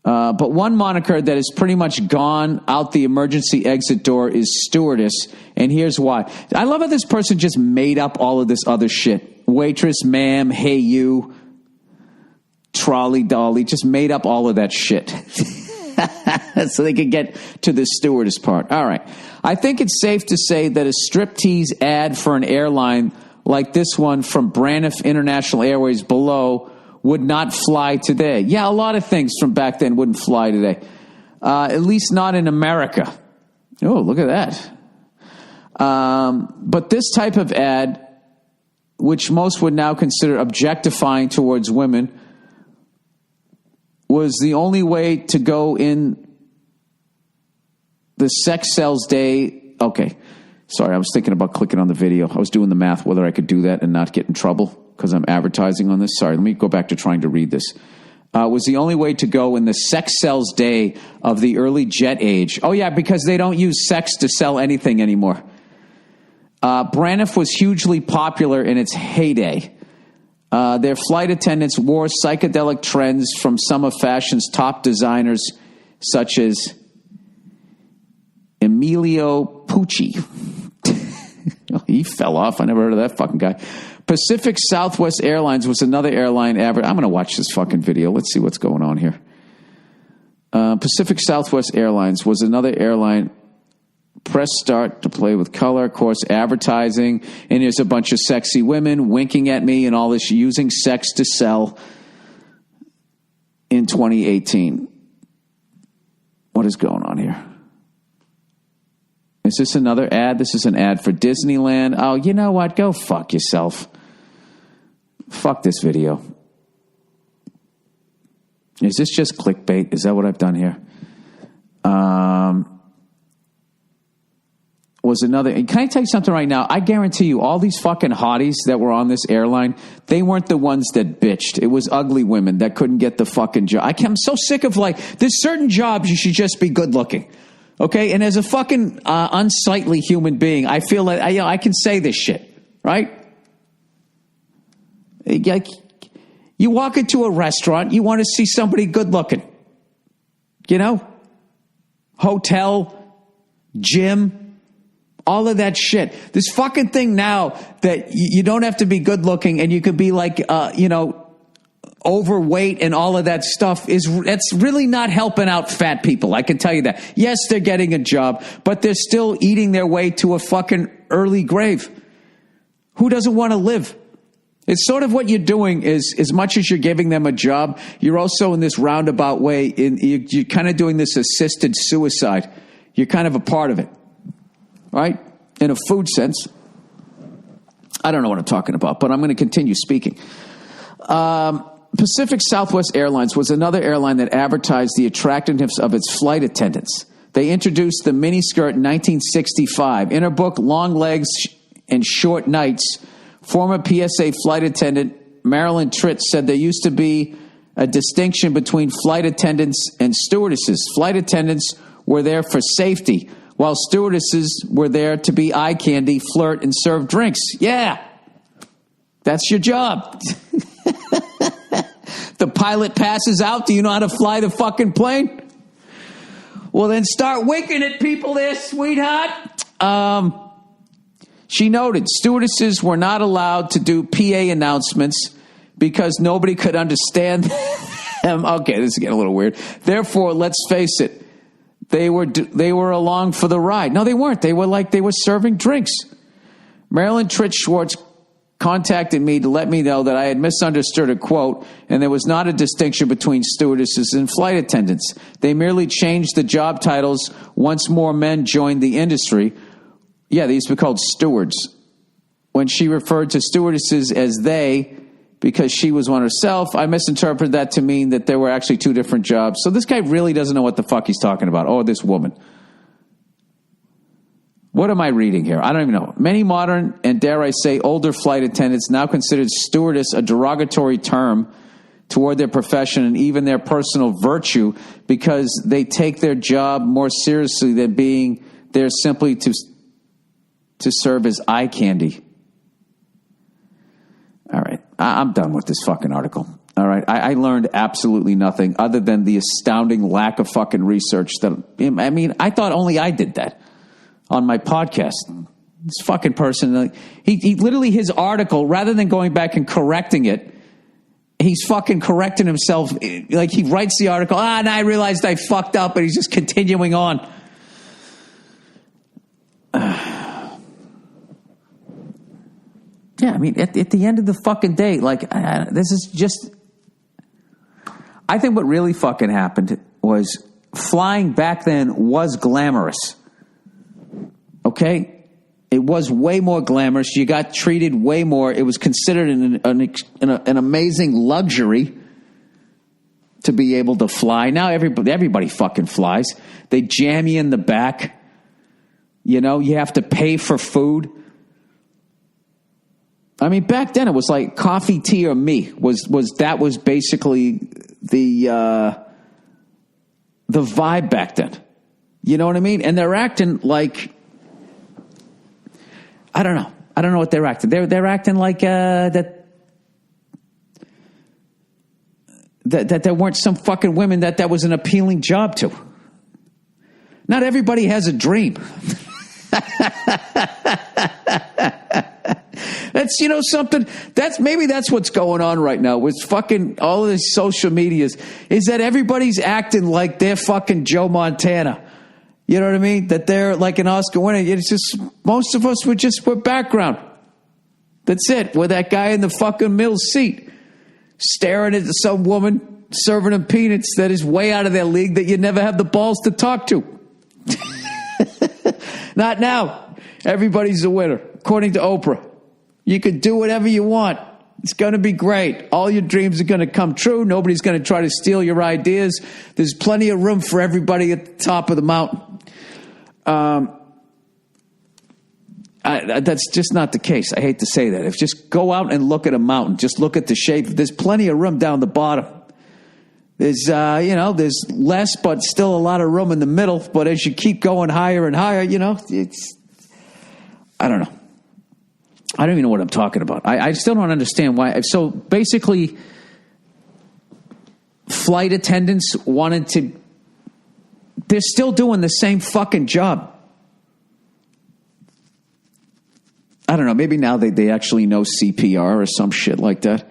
But one moniker that is pretty much gone out the emergency exit door is stewardess. And here's why. I love how this person just made up all of this other shit. Waitress, ma'am, hey you, trolley dolly, just made up all of that shit. So they could get to the stewardess part. All right. I think it's safe to say that a striptease ad for an airline like this one from Braniff International Airways below would not fly today. Yeah, a lot of things from back then wouldn't fly today. At least not in America. Oh, look at that. But this type of ad, which most would now consider objectifying towards women, was the only way to go in the sex sells day. Okay. Sorry, I was thinking about clicking on the video. I was doing the math whether I could do that and not get in trouble because I'm advertising on this. Sorry, let me go back to trying to read this. Was the only way to go in the sex sells day of the early jet age. Oh, yeah, because they don't use sex to sell anything anymore. Braniff was hugely popular in its heyday. Their flight attendants wore psychedelic trends from some of fashion's top designers, such as Emilio Pucci. He fell off. I never heard of that fucking guy. Pacific Southwest Airlines was another airline. I'm going to watch this fucking video. Let's see what's going on here. Pacific Southwest Airlines was another airline press start to play with color, of course, advertising, and there's a bunch of sexy women winking at me and all this, using sex to sell in 2018. What is going on here? Is this another ad? This is an ad for Disneyland. Oh, you know what? Go fuck yourself. Fuck this video. Is this just clickbait? Is that what I've done here? Was another. Can I tell you something right now? I guarantee you, all these fucking hotties that were on this airline, they weren't the ones that bitched. It was ugly women that couldn't get the fucking job. I'm so sick of, like, there's certain jobs you should just be good looking. Okay? And as a fucking unsightly human being, I feel like I can say this shit. Right? Like, you walk into a restaurant, you want to see somebody good looking. You know? Hotel, gym, all of that shit. This fucking thing now that you don't have to be good looking and you could be like, overweight and all of that stuff, that's really not helping out fat people. I can tell you that. Yes, they're getting a job, but they're still eating their way to a fucking early grave. Who doesn't want to live? It's sort of what you're doing is, as much as you're giving them a job, you're also in this roundabout way, you're kind of doing this assisted suicide. You're kind of a part of it. Right? In a food sense. I don't know what I'm talking about, but I'm going to continue speaking. Pacific Southwest Airlines was another airline that advertised the attractiveness of its flight attendants. They introduced the miniskirt in 1965. In her book, Long Legs and Short Nights, former PSA flight attendant Marilyn Tritt said there used to be a distinction between flight attendants and stewardesses. Flight attendants were there for safety, while stewardesses were there to be eye candy, flirt, and serve drinks. Yeah, that's your job. The pilot passes out. Do you know how to fly the fucking plane? Well, then start winking at people there, sweetheart. She noted stewardesses were not allowed to do PA announcements because nobody could understand them. Okay, this is getting a little weird. Therefore, let's face it. They were along for the ride. No, they weren't. They were serving drinks. Marilyn Tritt Schwartz contacted me to let me know that I had misunderstood a quote, and there was not a distinction between stewardesses and flight attendants. They merely changed the job titles once more men joined the industry. Yeah, they used to be called stewards. When she referred to stewardesses as they, because she was one herself, I misinterpreted that to mean that there were actually two different jobs. So this guy really doesn't know what the fuck he's talking about. Oh, this woman. What am I reading here? I don't even know. Many modern and, dare I say, older flight attendants now consider stewardess a derogatory term toward their profession and even their personal virtue because they take their job more seriously than being there simply to serve as eye candy. All right. I'm done with this fucking article. All right. I learned absolutely nothing other than the astounding lack of fucking research that, I mean, I thought only I did that on my podcast. This fucking person, he literally, his article, rather than going back and correcting it, he's fucking correcting himself. Like, he writes the article, and I realized I fucked up, and he's just continuing on. Yeah, I mean, at the end of the fucking day, like, this is just... I think what really fucking happened was flying back then was glamorous. Okay? It was way more glamorous. You got treated way more. It was considered an amazing luxury to be able to fly. Now everybody fucking flies. They jam you in the back. You know, you have to pay for food. I mean, back then it was like coffee, tea, or me was basically the vibe back then. You know what I mean? And they're acting like, I don't know what they're acting. They're acting like that there weren't some fucking women that was an appealing job to. Not everybody has a dream. That's, you know, something maybe that's what's going on right now with fucking all of these social medias, is that everybody's acting like they're fucking Joe Montana. You know what I mean? That they're like an Oscar winner. It's just, most of us we're background. That's it. We're that guy in the fucking middle seat staring at some woman serving him peanuts that is way out of their league that you never have the balls to talk to. Not now. Everybody's a winner, according to Oprah. You can do whatever you want. It's going to be great. All your dreams are going to come true. Nobody's going to try to steal your ideas. There's plenty of room for everybody at the top of the mountain. That's just not the case. I hate to say that. If just go out and look at a mountain, just look at the shape. There's plenty of room down the bottom. There's, there's less, but still a lot of room in the middle. But as you keep going higher and higher, it's, I don't know. I don't even know what I'm talking about. I still don't understand why. So basically, flight attendants they're still doing the same fucking job. I don't know. Maybe now they actually know CPR or some shit like that.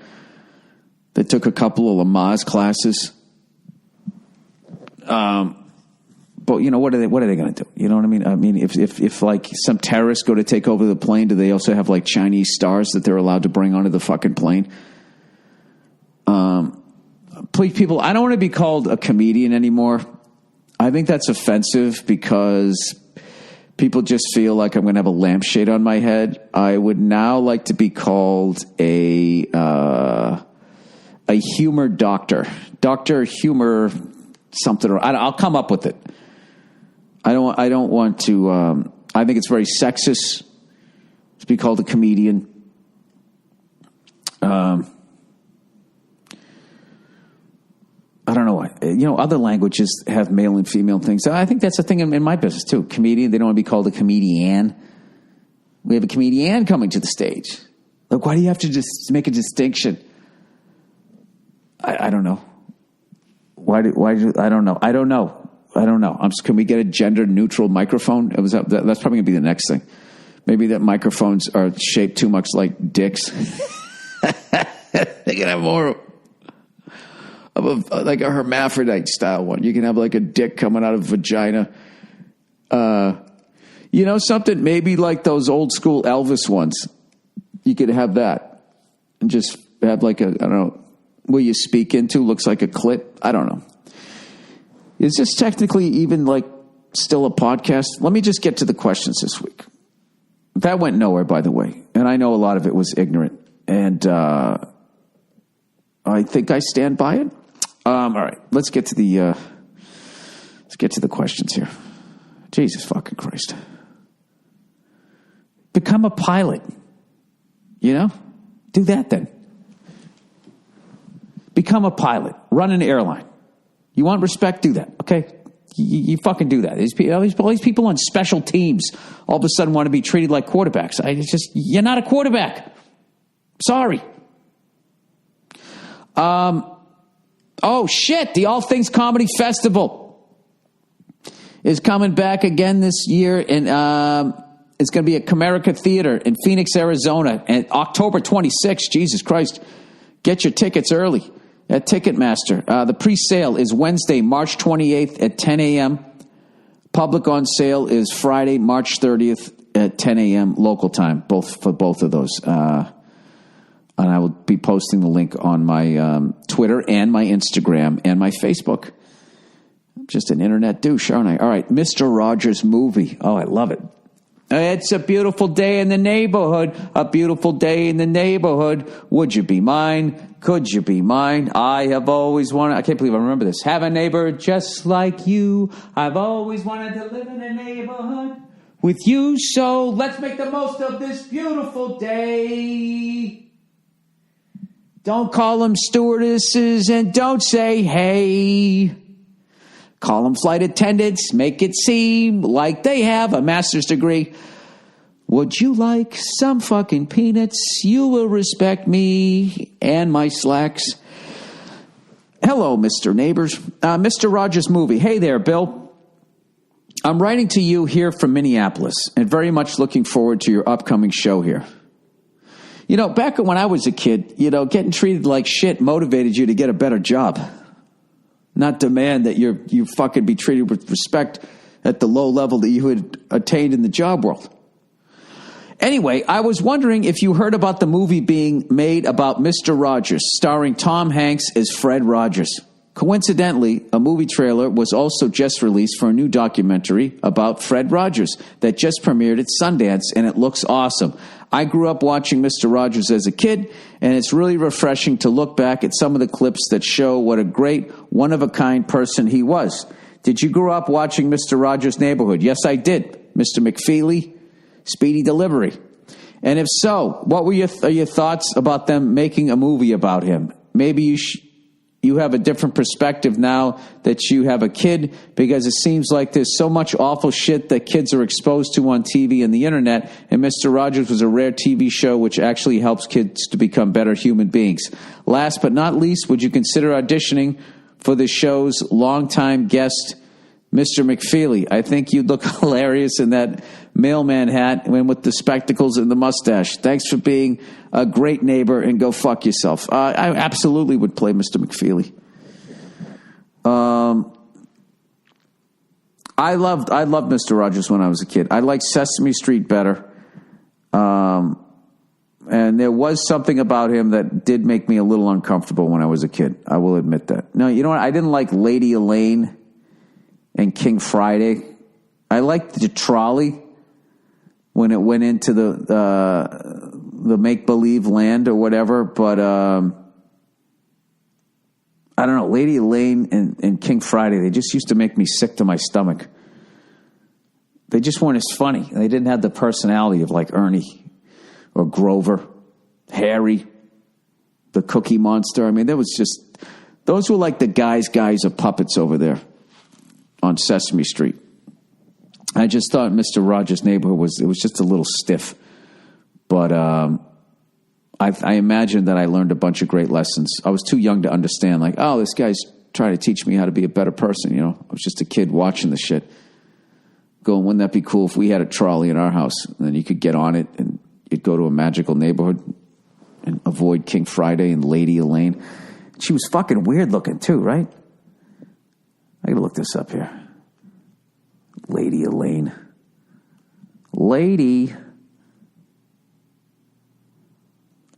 They took a couple of Lamaze classes. But what are they going to do? You know what I mean? I mean, if like some terrorists go to take over the plane, do they also have like Chinese stars that they're allowed to bring onto the fucking plane? Please, people, I don't want to be called a comedian anymore. I think that's offensive because people just feel like I'm going to have a lampshade on my head. I would now like to be called a humor doctor, Dr. Humor something. I'll come up with it. I don't want to. I think it's very sexist to be called a comedian. I don't know why. Other languages have male and female things. I think that's a thing in my business too. Comedian, they don't want to be called a comedian. We have a comedian coming to the stage. Like, why do you have to just make a distinction? I don't know. I don't know. Can we get a gender neutral microphone? That's probably going to be the next thing. Maybe that microphones are shaped too much like dicks. They can have more of like a hermaphrodite style one. You can have like a dick coming out of vagina. Something maybe like those old school Elvis ones. You could have that and just have like I don't know, where you speak into looks like a clit. I don't know. Is this technically even like still a podcast? Let me just get to the questions this week. That went nowhere, by the way. And I know a lot of it was ignorant. And I think I stand by it. All right, let's get to the questions here. Jesus fucking Christ. Become a pilot. Do that then. Become a pilot. Run an airline. You want respect? Do that. Okay? You fucking do that. All these people on special teams all of a sudden want to be treated like quarterbacks. You're not a quarterback. Sorry. Oh shit! The All Things Comedy Festival is coming back again this year, and it's going to be at Comerica Theater in Phoenix, Arizona, and October 26th. Jesus Christ! Get your tickets early at Ticketmaster. The pre-sale is Wednesday, March 28th at 10 a.m. Public on sale is Friday, March 30th at 10 a.m. local time. For both of those. And I will be posting the link on my Twitter and my Instagram and my Facebook. I'm just an internet douche, aren't I? All right, Mr. Rogers' Movie. Oh, I love it. It's a beautiful day in the neighborhood. A beautiful day in the neighborhood. Would you be mine? Could you be mine? I have always wanted... I can't believe I remember this. Have a neighbor just like you. I've always wanted to live in a neighborhood with you. So let's make the most of this beautiful day. Don't call them stewardesses and don't say, hey. Call them flight attendants. Make it seem like they have a master's degree. Would you like some fucking peanuts? You will respect me and my slacks. Hello, Mr. Neighbors. Mr. Rogers' Movie. Hey there, Bill. I'm writing to you here from Minneapolis and very much looking forward to your upcoming show here. Back when I was a kid, getting treated like shit motivated you to get a better job. Not demand that you fucking be treated with respect at the low level that you had attained in the job world. Anyway, I was wondering if you heard about the movie being made about Mr. Rogers, starring Tom Hanks as Fred Rogers. Coincidentally, a movie trailer was also just released for a new documentary about Fred Rogers that just premiered at Sundance, and it looks awesome. I grew up watching Mr. Rogers as a kid, and it's really refreshing to look back at some of the clips that show what a great, one-of-a-kind person he was. Did you grow up watching Mr. Rogers' Neighborhood? Yes, I did. Mr. McFeely, Speedy Delivery. And if so, what were your thoughts about them making a movie about him? Maybe you have a different perspective now that you have a kid, because it seems like there's so much awful shit that kids are exposed to on TV and the internet, and Mr. Rogers was a rare TV show which actually helps kids to become better human beings. Last but not least, would you consider auditioning for the show's longtime guest, Mr. McFeely? I think you'd look hilarious in that mailman hat and with the spectacles and the mustache. Thanks for being a great neighbor, and go fuck yourself. I absolutely would play Mr. McFeely. I loved Mr. Rogers when I was a kid. I liked Sesame Street better. And there was something about him that did make me a little uncomfortable when I was a kid. I will admit that. No, you know what? I didn't like Lady Elaine and King Friday. I liked the trolley when it went into the make-believe land or whatever, but I don't know, Lady Elaine and King Friday, they just used to make me sick to my stomach. They just weren't as funny. They didn't have the personality of like Ernie or Grover, Harry, the Cookie Monster. I mean, those were like the guys of puppets over there on Sesame Street. I just thought Mr. Rogers' Neighborhood was just a little stiff. But I imagine that I learned a bunch of great lessons. I was too young to understand, like, oh, this guy's trying to teach me how to be a better person, you know. I was just a kid watching the shit. Going, wouldn't that be cool if we had a trolley in our house? And then you could get on it and you'd go to a magical neighborhood and avoid King Friday and Lady Elaine. She was fucking weird looking too, right? I gotta look this up here. Lady Elaine. Lady,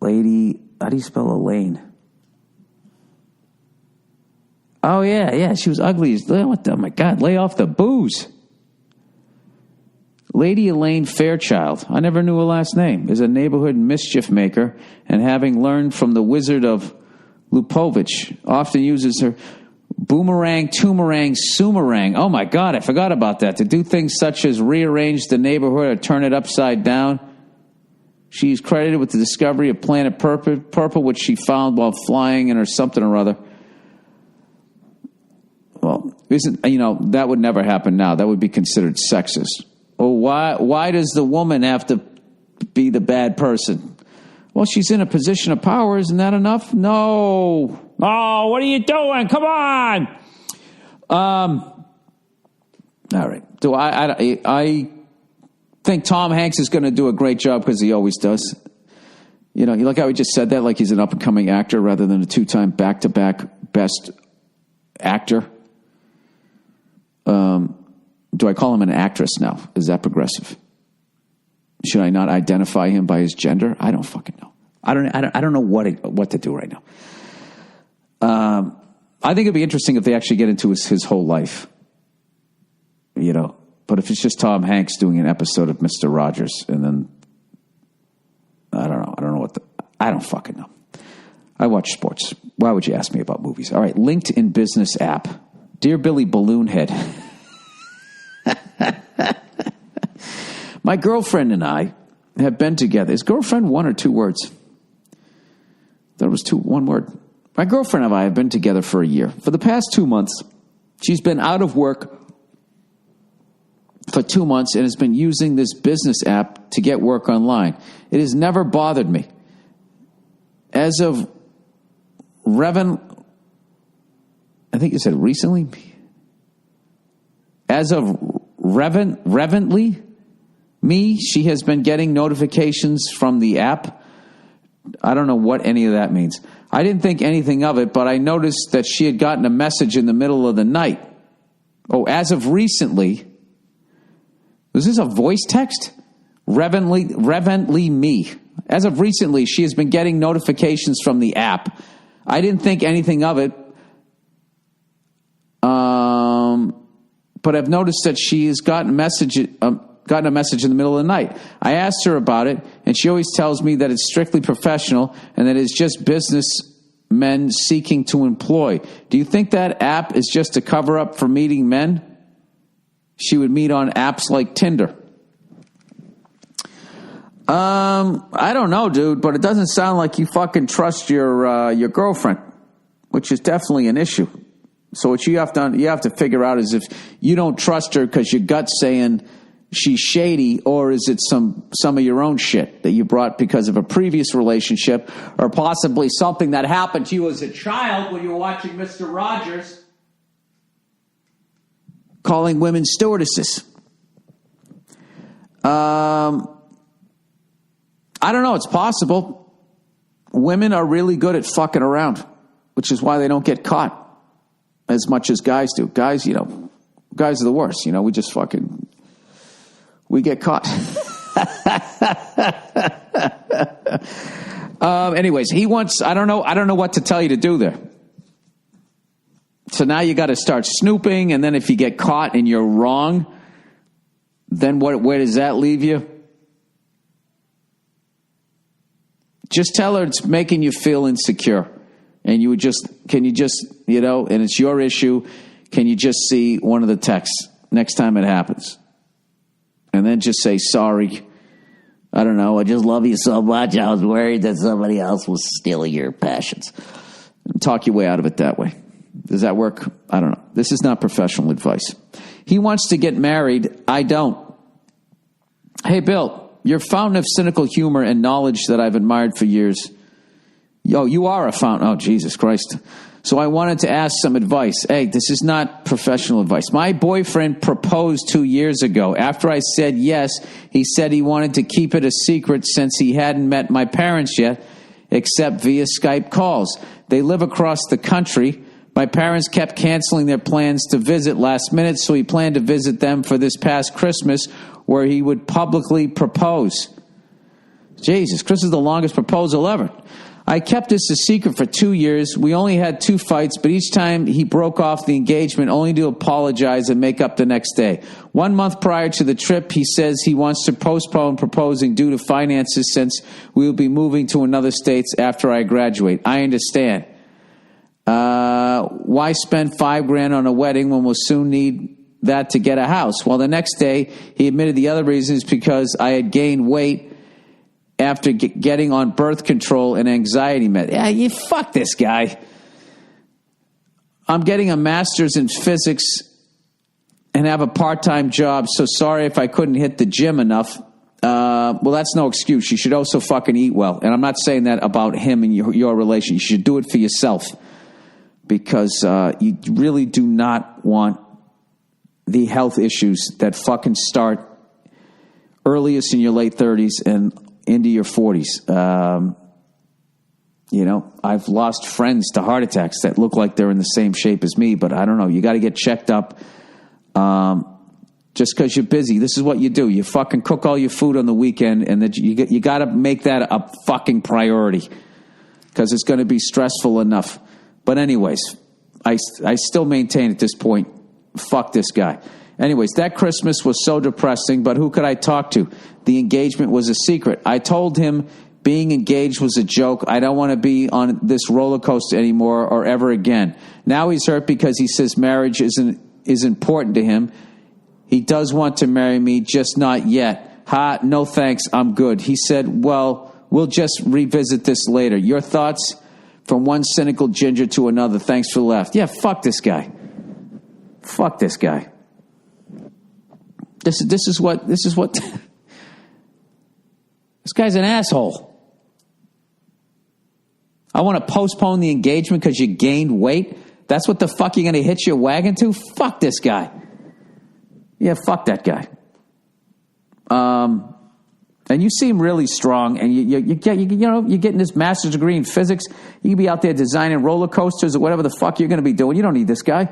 how do you spell Elaine? Oh, yeah, she was ugly. What the, oh, my God, lay off the booze. Lady Elaine Fairchild, I never knew her last name, is a neighborhood mischief maker, and having learned from the Wizard of Lupovich, often uses her boomerang, toomerang, sumerang. Oh, my God, I forgot about that. To do things such as rearrange the neighborhood or turn it upside down. She's credited with the discovery of Planet Purple, which she found while flying in or something or other. Well, that would never happen now. That would be considered sexist. Oh, why does the woman have to be the bad person? Well, she's in a position of power. Isn't that enough? No. Oh, what are you doing? Come on. All right. So I think Tom Hanks is going to do a great job because he always does. You know, you like how he just said that, like he's an up-and-coming actor rather than a two-time back-to-back best actor. Do I call him an actress now? Is that progressive? Should I not identify him by his gender? I don't fucking know. I don't know what to do right now. I think it'd be interesting if they actually get into his whole life. You know, but if it's just Tom Hanks doing an episode of Mr. Rogers, and then I don't know I don't fucking know. I watch sports. Why would you ask me about movies? All right, LinkedIn business app. Dear Billy Balloonhead. My girlfriend and I have been together. Is girlfriend one or two words? That was one word. My girlfriend and I have been together for a year. For the past 2 months, she's been out of work for 2 months and has been using this business app to get work online. It has never bothered me. As of I think you said recently? As of Revently, she has been getting notifications from the app. I don't know what any of that means. I didn't think anything of it, but I noticed that she had gotten a message in the middle of the night. Oh, as of recently, Was this a voice text? Reverently me. As of recently, she has been getting notifications from the app. I didn't think anything of it, but I've noticed that she has gotten a message in the middle of the night. I asked her about it, and she always tells me that it's strictly professional and that it's just businessmen seeking to employ. Do you think that app is just a cover-up for meeting men she would meet on apps like Tinder? I don't know, dude, but it doesn't sound like you fucking trust your girlfriend, which is definitely an issue. So what you have to figure out is if you don't trust her because your gut's saying she's shady, or is it some of your own shit that you brought because of a previous relationship, or possibly something that happened to you as a child when you were watching Mr. Rogers calling women stewardesses. I don't know. It's possible. Women are really good at fucking around, which is why they don't get caught as much as guys do. Guys, guys are the worst. We get caught. Anyways, he wants, I don't know what to tell you to do there. So now you got to start snooping, and then if you get caught and you're wrong, then where does that leave you? Just tell her it's making you feel insecure. And and it's your issue. Can you just see one of the texts next time it happens? And then just say, sorry. I don't know. I just love you so much. I was worried that somebody else was stealing your passions. And talk your way out of it that way. Does that work? I don't know. This is not professional advice. He wants to get married. I don't. Hey, Bill, you're a fountain of cynical humor and knowledge that I've admired for years. Yo, you are a fountain. Oh, Jesus Christ. So I wanted to ask some advice. Hey, this is not professional advice. My boyfriend proposed 2 years ago. After I said yes, he said he wanted to keep it a secret since he hadn't met my parents yet, except via Skype calls. They live across the country. My parents kept canceling their plans to visit last minute, so he planned to visit them for this past Christmas, where he would publicly propose. Jesus, Chris is the longest proposal ever. I kept this a secret for 2 years. We only had 2 fights, but each time he broke off the engagement only to apologize and make up the next day. 1 month prior to the trip, he says he wants to postpone proposing due to finances since we will be moving to another state after I graduate. I understand. Why spend $5,000 on a wedding when we'll soon need that to get a house? Well, the next day, he admitted the other reason is because I had gained weight after getting on birth control and anxiety med. Yeah, you fuck this guy. I'm getting a master's in physics and have a part-time job, so sorry if I couldn't hit the gym enough. Well, that's no excuse. You should also fucking eat well. And I'm not saying that about him and your relation. You should do it for yourself, because you really do not want the health issues that fucking start earliest in your late 30s and into your 40s. I've lost friends to heart attacks that look like they're in the same shape as me, but I don't know. You got to get checked up. Just because you're busy, this is what you do. You fucking cook all your food on the weekend, and that you got to make that a fucking priority, because it's going to be stressful enough. But anyways, I still maintain at this point, fuck this guy. Anyways, that Christmas was so depressing, but who could I talk to? The engagement was a secret. I told him being engaged was a joke. I don't want to be on this roller coaster anymore or ever again. Now he's hurt because he says marriage is important to him. He does want to marry me, just not yet. No thanks, I'm good. He said, well, we'll just revisit this later. Your thoughts? From one cynical ginger to another. Thanks for the laugh. Yeah, fuck this guy. Fuck this guy. This is what this guy's an asshole. I want to postpone the engagement because you gained weight. That's what the fuck you're going to hitch your wagon to? Fuck this guy. Yeah, fuck that guy. And you seem really strong, and you're getting this master's degree in physics. You can be out there designing roller coasters or whatever the fuck you're going to be doing. You don't need this guy.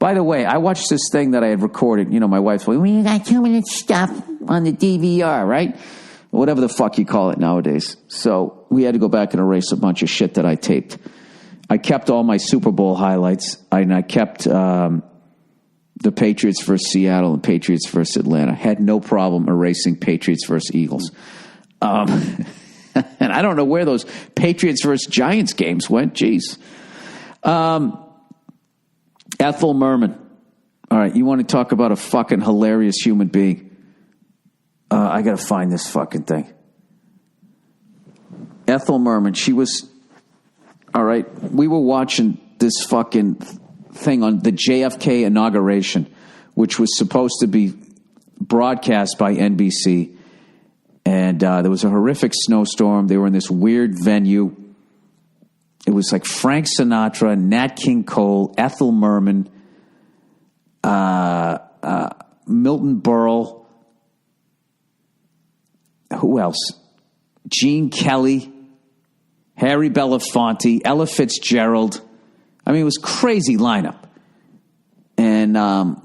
By the way, I watched this thing that I had recorded. You know, my wife's like, well, you got too much stuff on the DVR, right? Whatever the fuck you call it nowadays. So we had to go back and erase a bunch of shit that I taped. I kept all my Super Bowl highlights, and I kept the Patriots versus Seattle and Patriots versus Atlanta. Had no problem erasing Patriots versus Eagles. And I don't know where those Patriots versus Giants games went. Jeez. Ethel Merman. All right, you want to talk about a fucking hilarious human being? I got to find this fucking thing. Ethel Merman, she was... All right, we were watching this fucking thing on the JFK inauguration, which was supposed to be broadcast by NBC, and there was a horrific snowstorm. They were in this weird venue. It was like Frank Sinatra, Nat King Cole, Ethel Merman, Milton Berle. Who else? Gene Kelly. Harry Belafonte, Ella Fitzgerald. I mean, it was crazy lineup. And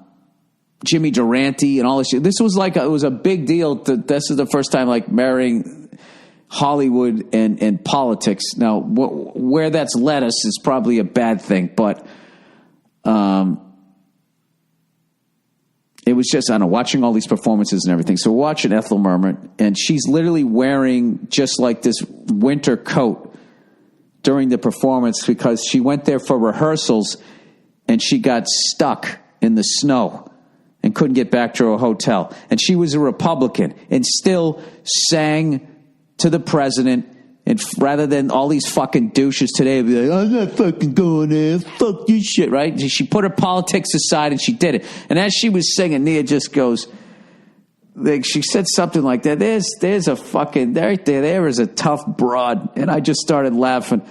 Jimmy Durante and all this shit. This was like, it was a big deal. This is the first time like marrying Hollywood and politics. Now, where that's led us is probably a bad thing, but it was just, I don't know, watching all these performances and everything. So we're watching Ethel Merman, and she's literally wearing just like this winter coat during the performance because she went there for rehearsals and she got stuck in the snow and couldn't get back to her hotel. And she was a Republican and still sang to the president. And rather than all these fucking douches today be like, I'm not fucking going there, fuck this shit, right? She put her politics aside and she did it. And as she was singing, Nia just goes, like, she said something like that. There's a fucking, there is a tough broad. And I just started laughing.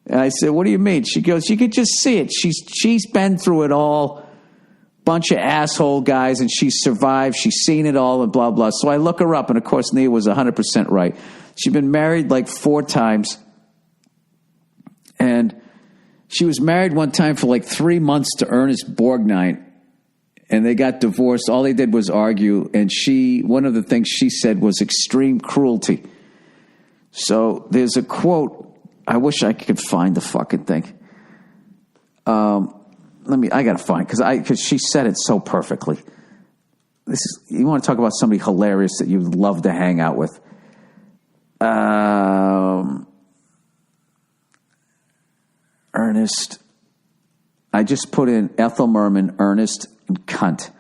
And I said, what do you mean? She goes, you could just see it. She's been through it all. Bunch of asshole guys, and she's survived. She's seen it all and blah, blah. So I look her up, and of course, Nia was 100% right. She'd been married like 4 times. And she was married one time for like 3 months to Ernest Borgnine. And they got divorced. All they did was argue. And one of the things she said was extreme cruelty. So there's a quote. I wish I could find the fucking thing. I got to find, because she said it so perfectly. You want to talk about somebody hilarious that you'd love to hang out with. Ernest. I just put in Ethel Merman, Ernest, and cunt.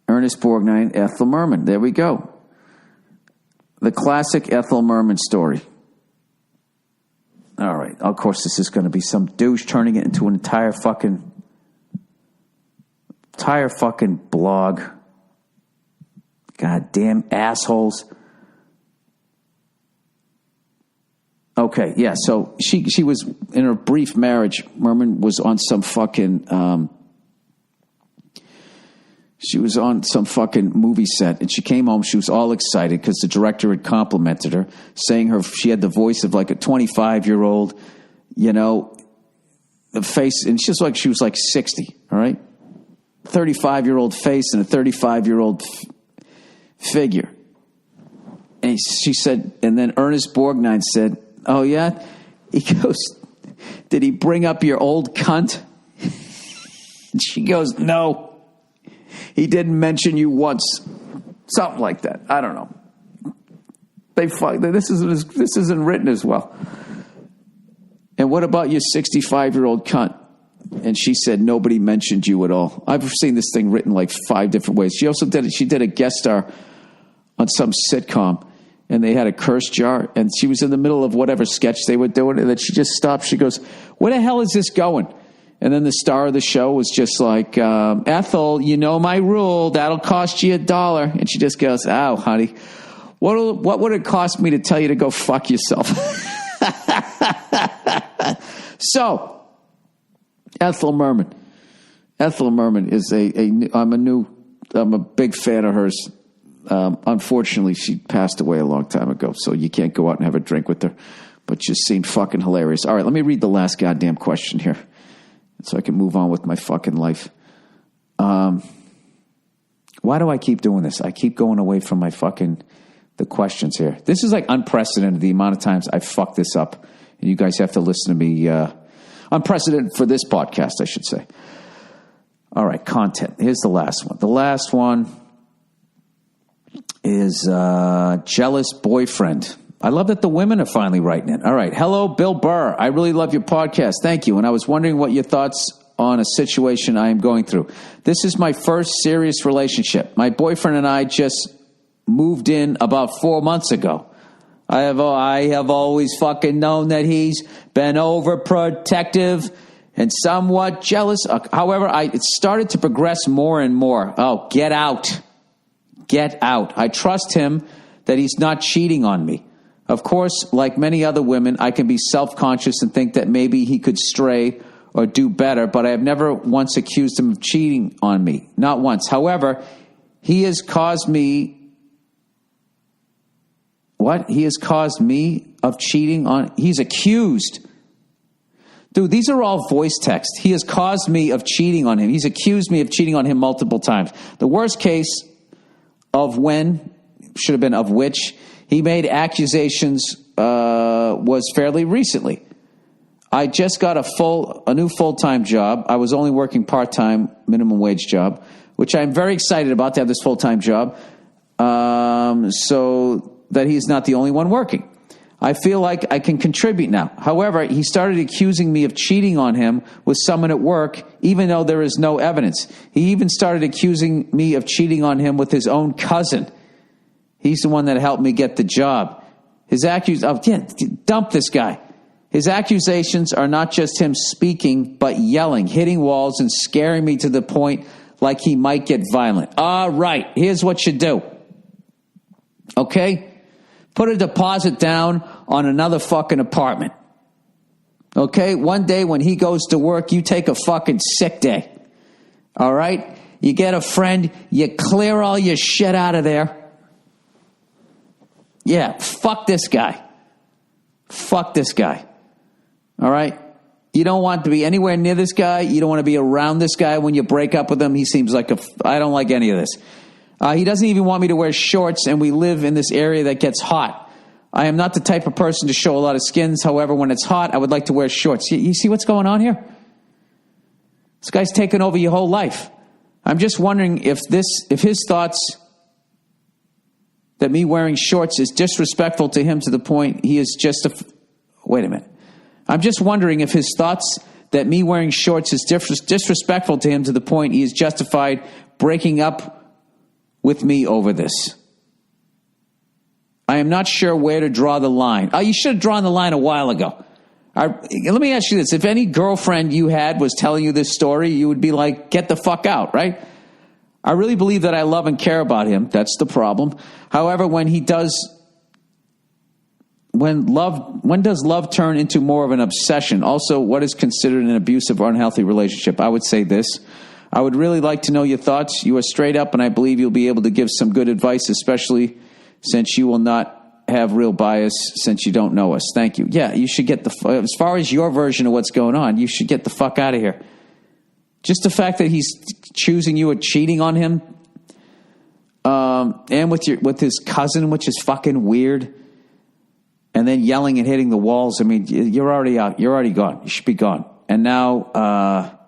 Ernest Borgnine, Ethel Merman. There we go. The classic Ethel Merman story. All right. Of course, this is going to be some douche turning it into an entire fucking blog. Goddamn assholes. Okay, yeah. So she was in her brief marriage. Merman was on some fucking. She was on some fucking movie set, and she came home. She was all excited because the director had complimented her, saying she had the voice of like a 25-year-old, the face, and she was like 60, all right? 35-year-old face and a 35-year-old figure. And she said, and then Ernest Borgnine said, oh, yeah? He goes, did he bring up your old cunt? And she goes, no. He didn't mention you once. Something like that. I don't know. This isn't written as well. And what about your 65-year-old cunt? And she said, nobody mentioned you at all. I've seen this thing written like 5 different ways. She also did a guest star on some sitcom, and they had a curse jar, and she was in the middle of whatever sketch they were doing, and then she just stopped. She goes, where the hell is this going? And then the star of the show was just like, Ethel, you know my rule. That'll cost you $1. And she just goes, oh, honey, what would it cost me to tell you to go fuck yourself? So, Ethel Merman. Ethel Merman is I'm a big fan of hers. Unfortunately, she passed away a long time ago, so you can't go out and have a drink with her. But she seemed fucking hilarious. All right, let me read the last goddamn question here. so I can move on with my fucking life. Why do I keep doing this? I keep going away from the questions here. This is like unprecedented, the amount of times I fucked this up. And you guys have to listen to me. Unprecedented for this podcast, I should say. All right, content. Here's the last one. The last one is jealous boyfriend. I love that the women are finally writing it. All right. Hello, Bill Burr. I really love your podcast. Thank you. And I was wondering what your thoughts on a situation I am going through. This is my first serious relationship. My boyfriend and I just moved in about 4 months ago. I have always fucking known that he's been overprotective and somewhat jealous. However, it started to progress more and more. Oh, get out. Get out. I trust him that he's not cheating on me. Of course, like many other women, I can be self-conscious and think that maybe he could stray or do better, but I have never once accused him of cheating on me. Not once. However, he has caused me... What? He has caused me of cheating on... He's accused. Dude, these are all voice text. He has caused me of cheating on him. He's accused me of cheating on him multiple times. The worst case of when... Should have been of which... He made accusations was fairly recently. I just got a new full-time job. I was only working part-time, minimum wage job, which I'm very excited about to have this full-time job, so that he's not the only one working. I feel like I can contribute now. However, he started accusing me of cheating on him with someone at work, even though there is no evidence. He even started accusing me of cheating on him with his own cousin. He's the one that helped me get the job. Dump this guy. His accusations are not just him speaking, but yelling, hitting walls, and scaring me to the point like he might get violent. All right, here's what you do. Okay? Put a deposit down on another fucking apartment. Okay? One day when he goes to work, you take a fucking sick day. All right? You get a friend, you clear all your shit out of there. Yeah, fuck this guy. Fuck this guy. All right? You don't want to be anywhere near this guy. You don't want to be around this guy when you break up with him. He seems like I don't like any of this. He doesn't even want me to wear shorts, and we live in this area that gets hot. I am not the type of person to show a lot of skins. However, when it's hot, I would like to wear shorts. You see what's going on here? This guy's taken over your whole life. I'm just wondering if his thoughts that me wearing shorts is disrespectful to him to the point he is wait a minute. I'm just wondering if his thoughts that me wearing shorts is disrespectful to him to the point he is justified breaking up with me over this. I am not sure where to draw the line. You should have drawn the line a while ago. Let me ask you this. If any girlfriend you had was telling you this story, you would be like, get the fuck out, right? I really believe that I love and care about him. That's the problem. However, when does love turn into more of an obsession? Also, what is considered an abusive or unhealthy relationship? I would say this. I would really like to know your thoughts. You are straight up, and I believe you'll be able to give some good advice, especially since you will not have real bias since you don't know us. Thank you. Yeah, you should get as far as your version of what's going on, you should get the fuck out of here. Just the fact that he's choosing you or cheating on him, and with his cousin, which is fucking weird, and then yelling and hitting the walls. I mean, you're already out. You're already gone. You should be gone. And now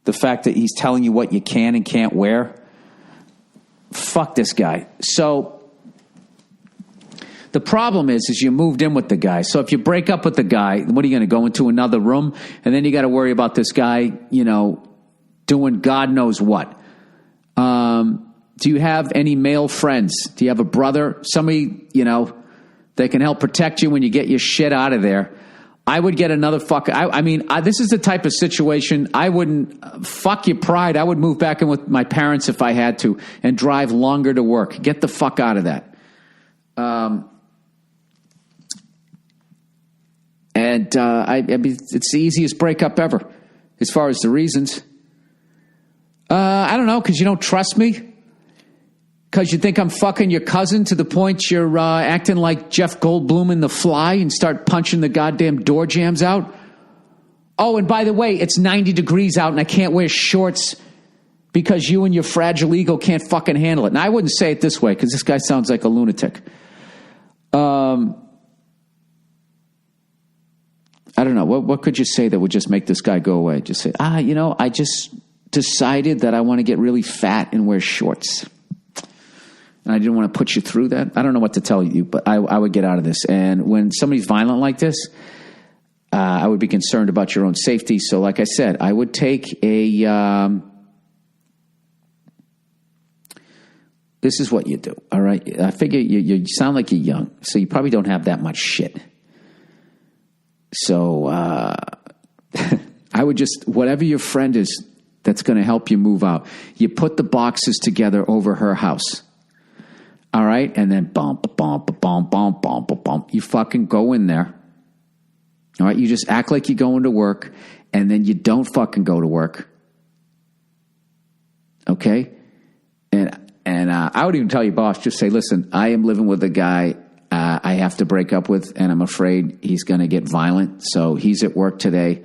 the fact that he's telling you what you can and can't wear, fuck this guy. So the problem is you moved in with the guy. So if you break up with the guy, what are you going to go into another room? And then you got to worry about this guy, doing God knows what. Do you have any male friends? Do you have a brother? Somebody, that can help protect you when you get your shit out of there? I would get another this is the type of situation I wouldn't, fuck your pride. I would move back in with my parents if I had to and drive longer to work. Get the fuck out of that. It's the easiest breakup ever as far as the reasons. I don't know, because you don't trust me? Because you think I'm fucking your cousin to the point you're acting like Jeff Goldblum in The Fly and start punching the goddamn door jams out? Oh, and by the way, it's 90 degrees out and I can't wear shorts because you and your fragile ego can't fucking handle it. And I wouldn't say it this way because this guy sounds like a lunatic. I don't know. What could you say that would just make this guy go away? Just say, I just decided that I want to get really fat and wear shorts. And I didn't want to put you through that. I don't know what to tell you, but I would get out of this. And when somebody's violent like this, I would be concerned about your own safety. So like I said, I would take a... this is what you do, all right? I figure you sound like you're young, so you probably don't have that much shit. So I would just, whatever your friend is that's going to help you move out, you put the boxes together over her house. All right? And then bump, bump, bump, bump, bump, bump. You fucking go in there. All right? You just act like you're going to work, and then you don't fucking go to work. Okay? And I would even tell your boss, just say, listen, I am living with a guy I have to break up with, and I'm afraid he's going to get violent. So he's at work today.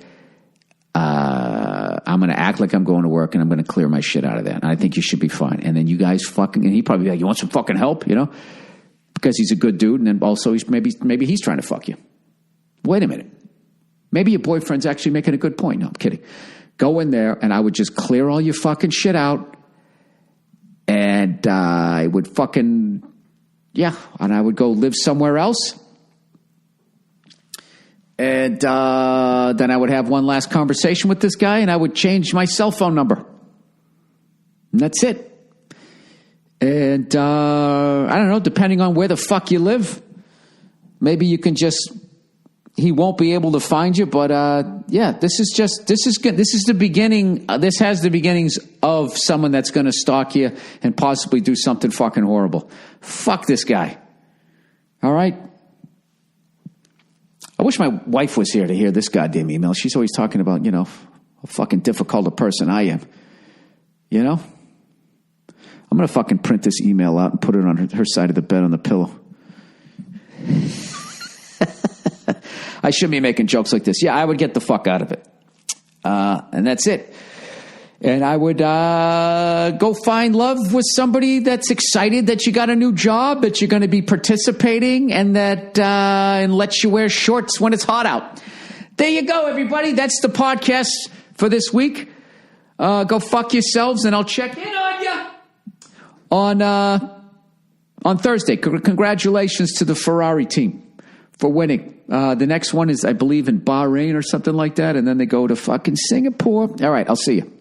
I'm going to act like I'm going to work, and I'm going to clear my shit out of that. And I think you should be fine. And then you guys fucking, and he'd probably be like, you want some fucking help, because he's a good dude. And then also maybe he's trying to fuck you. Wait a minute. Maybe your boyfriend's actually making a good point. No, I'm kidding. Go in there, and I would just clear all your fucking shit out. And I would fucking... yeah, and I would go live somewhere else. And then I would have one last conversation with this guy, and I would change my cell phone number. And that's it. And I don't know, depending on where the fuck you live, maybe you can just... he won't be able to find you, but yeah, this is the beginning. This has the beginnings of someone that's going to stalk you and possibly do something fucking horrible. Fuck this guy. All right? I wish my wife was here to hear this goddamn email. She's always talking about, how fucking difficult a person I am. I'm going to fucking print this email out and put it on her side of the bed on the pillow. I shouldn't be making jokes like this. Yeah, I would get the fuck out of it. And that's it. And I would go find love with somebody that's excited that you got a new job, that you're going to be participating, and that and lets you wear shorts when it's hot out. There you go, everybody. That's the podcast for this week. Go fuck yourselves, and I'll check in on you on Thursday. Congratulations to the Ferrari team for winning. The next one is, I believe, in Bahrain or something like that, and then they go to fucking Singapore. All right, I'll see you.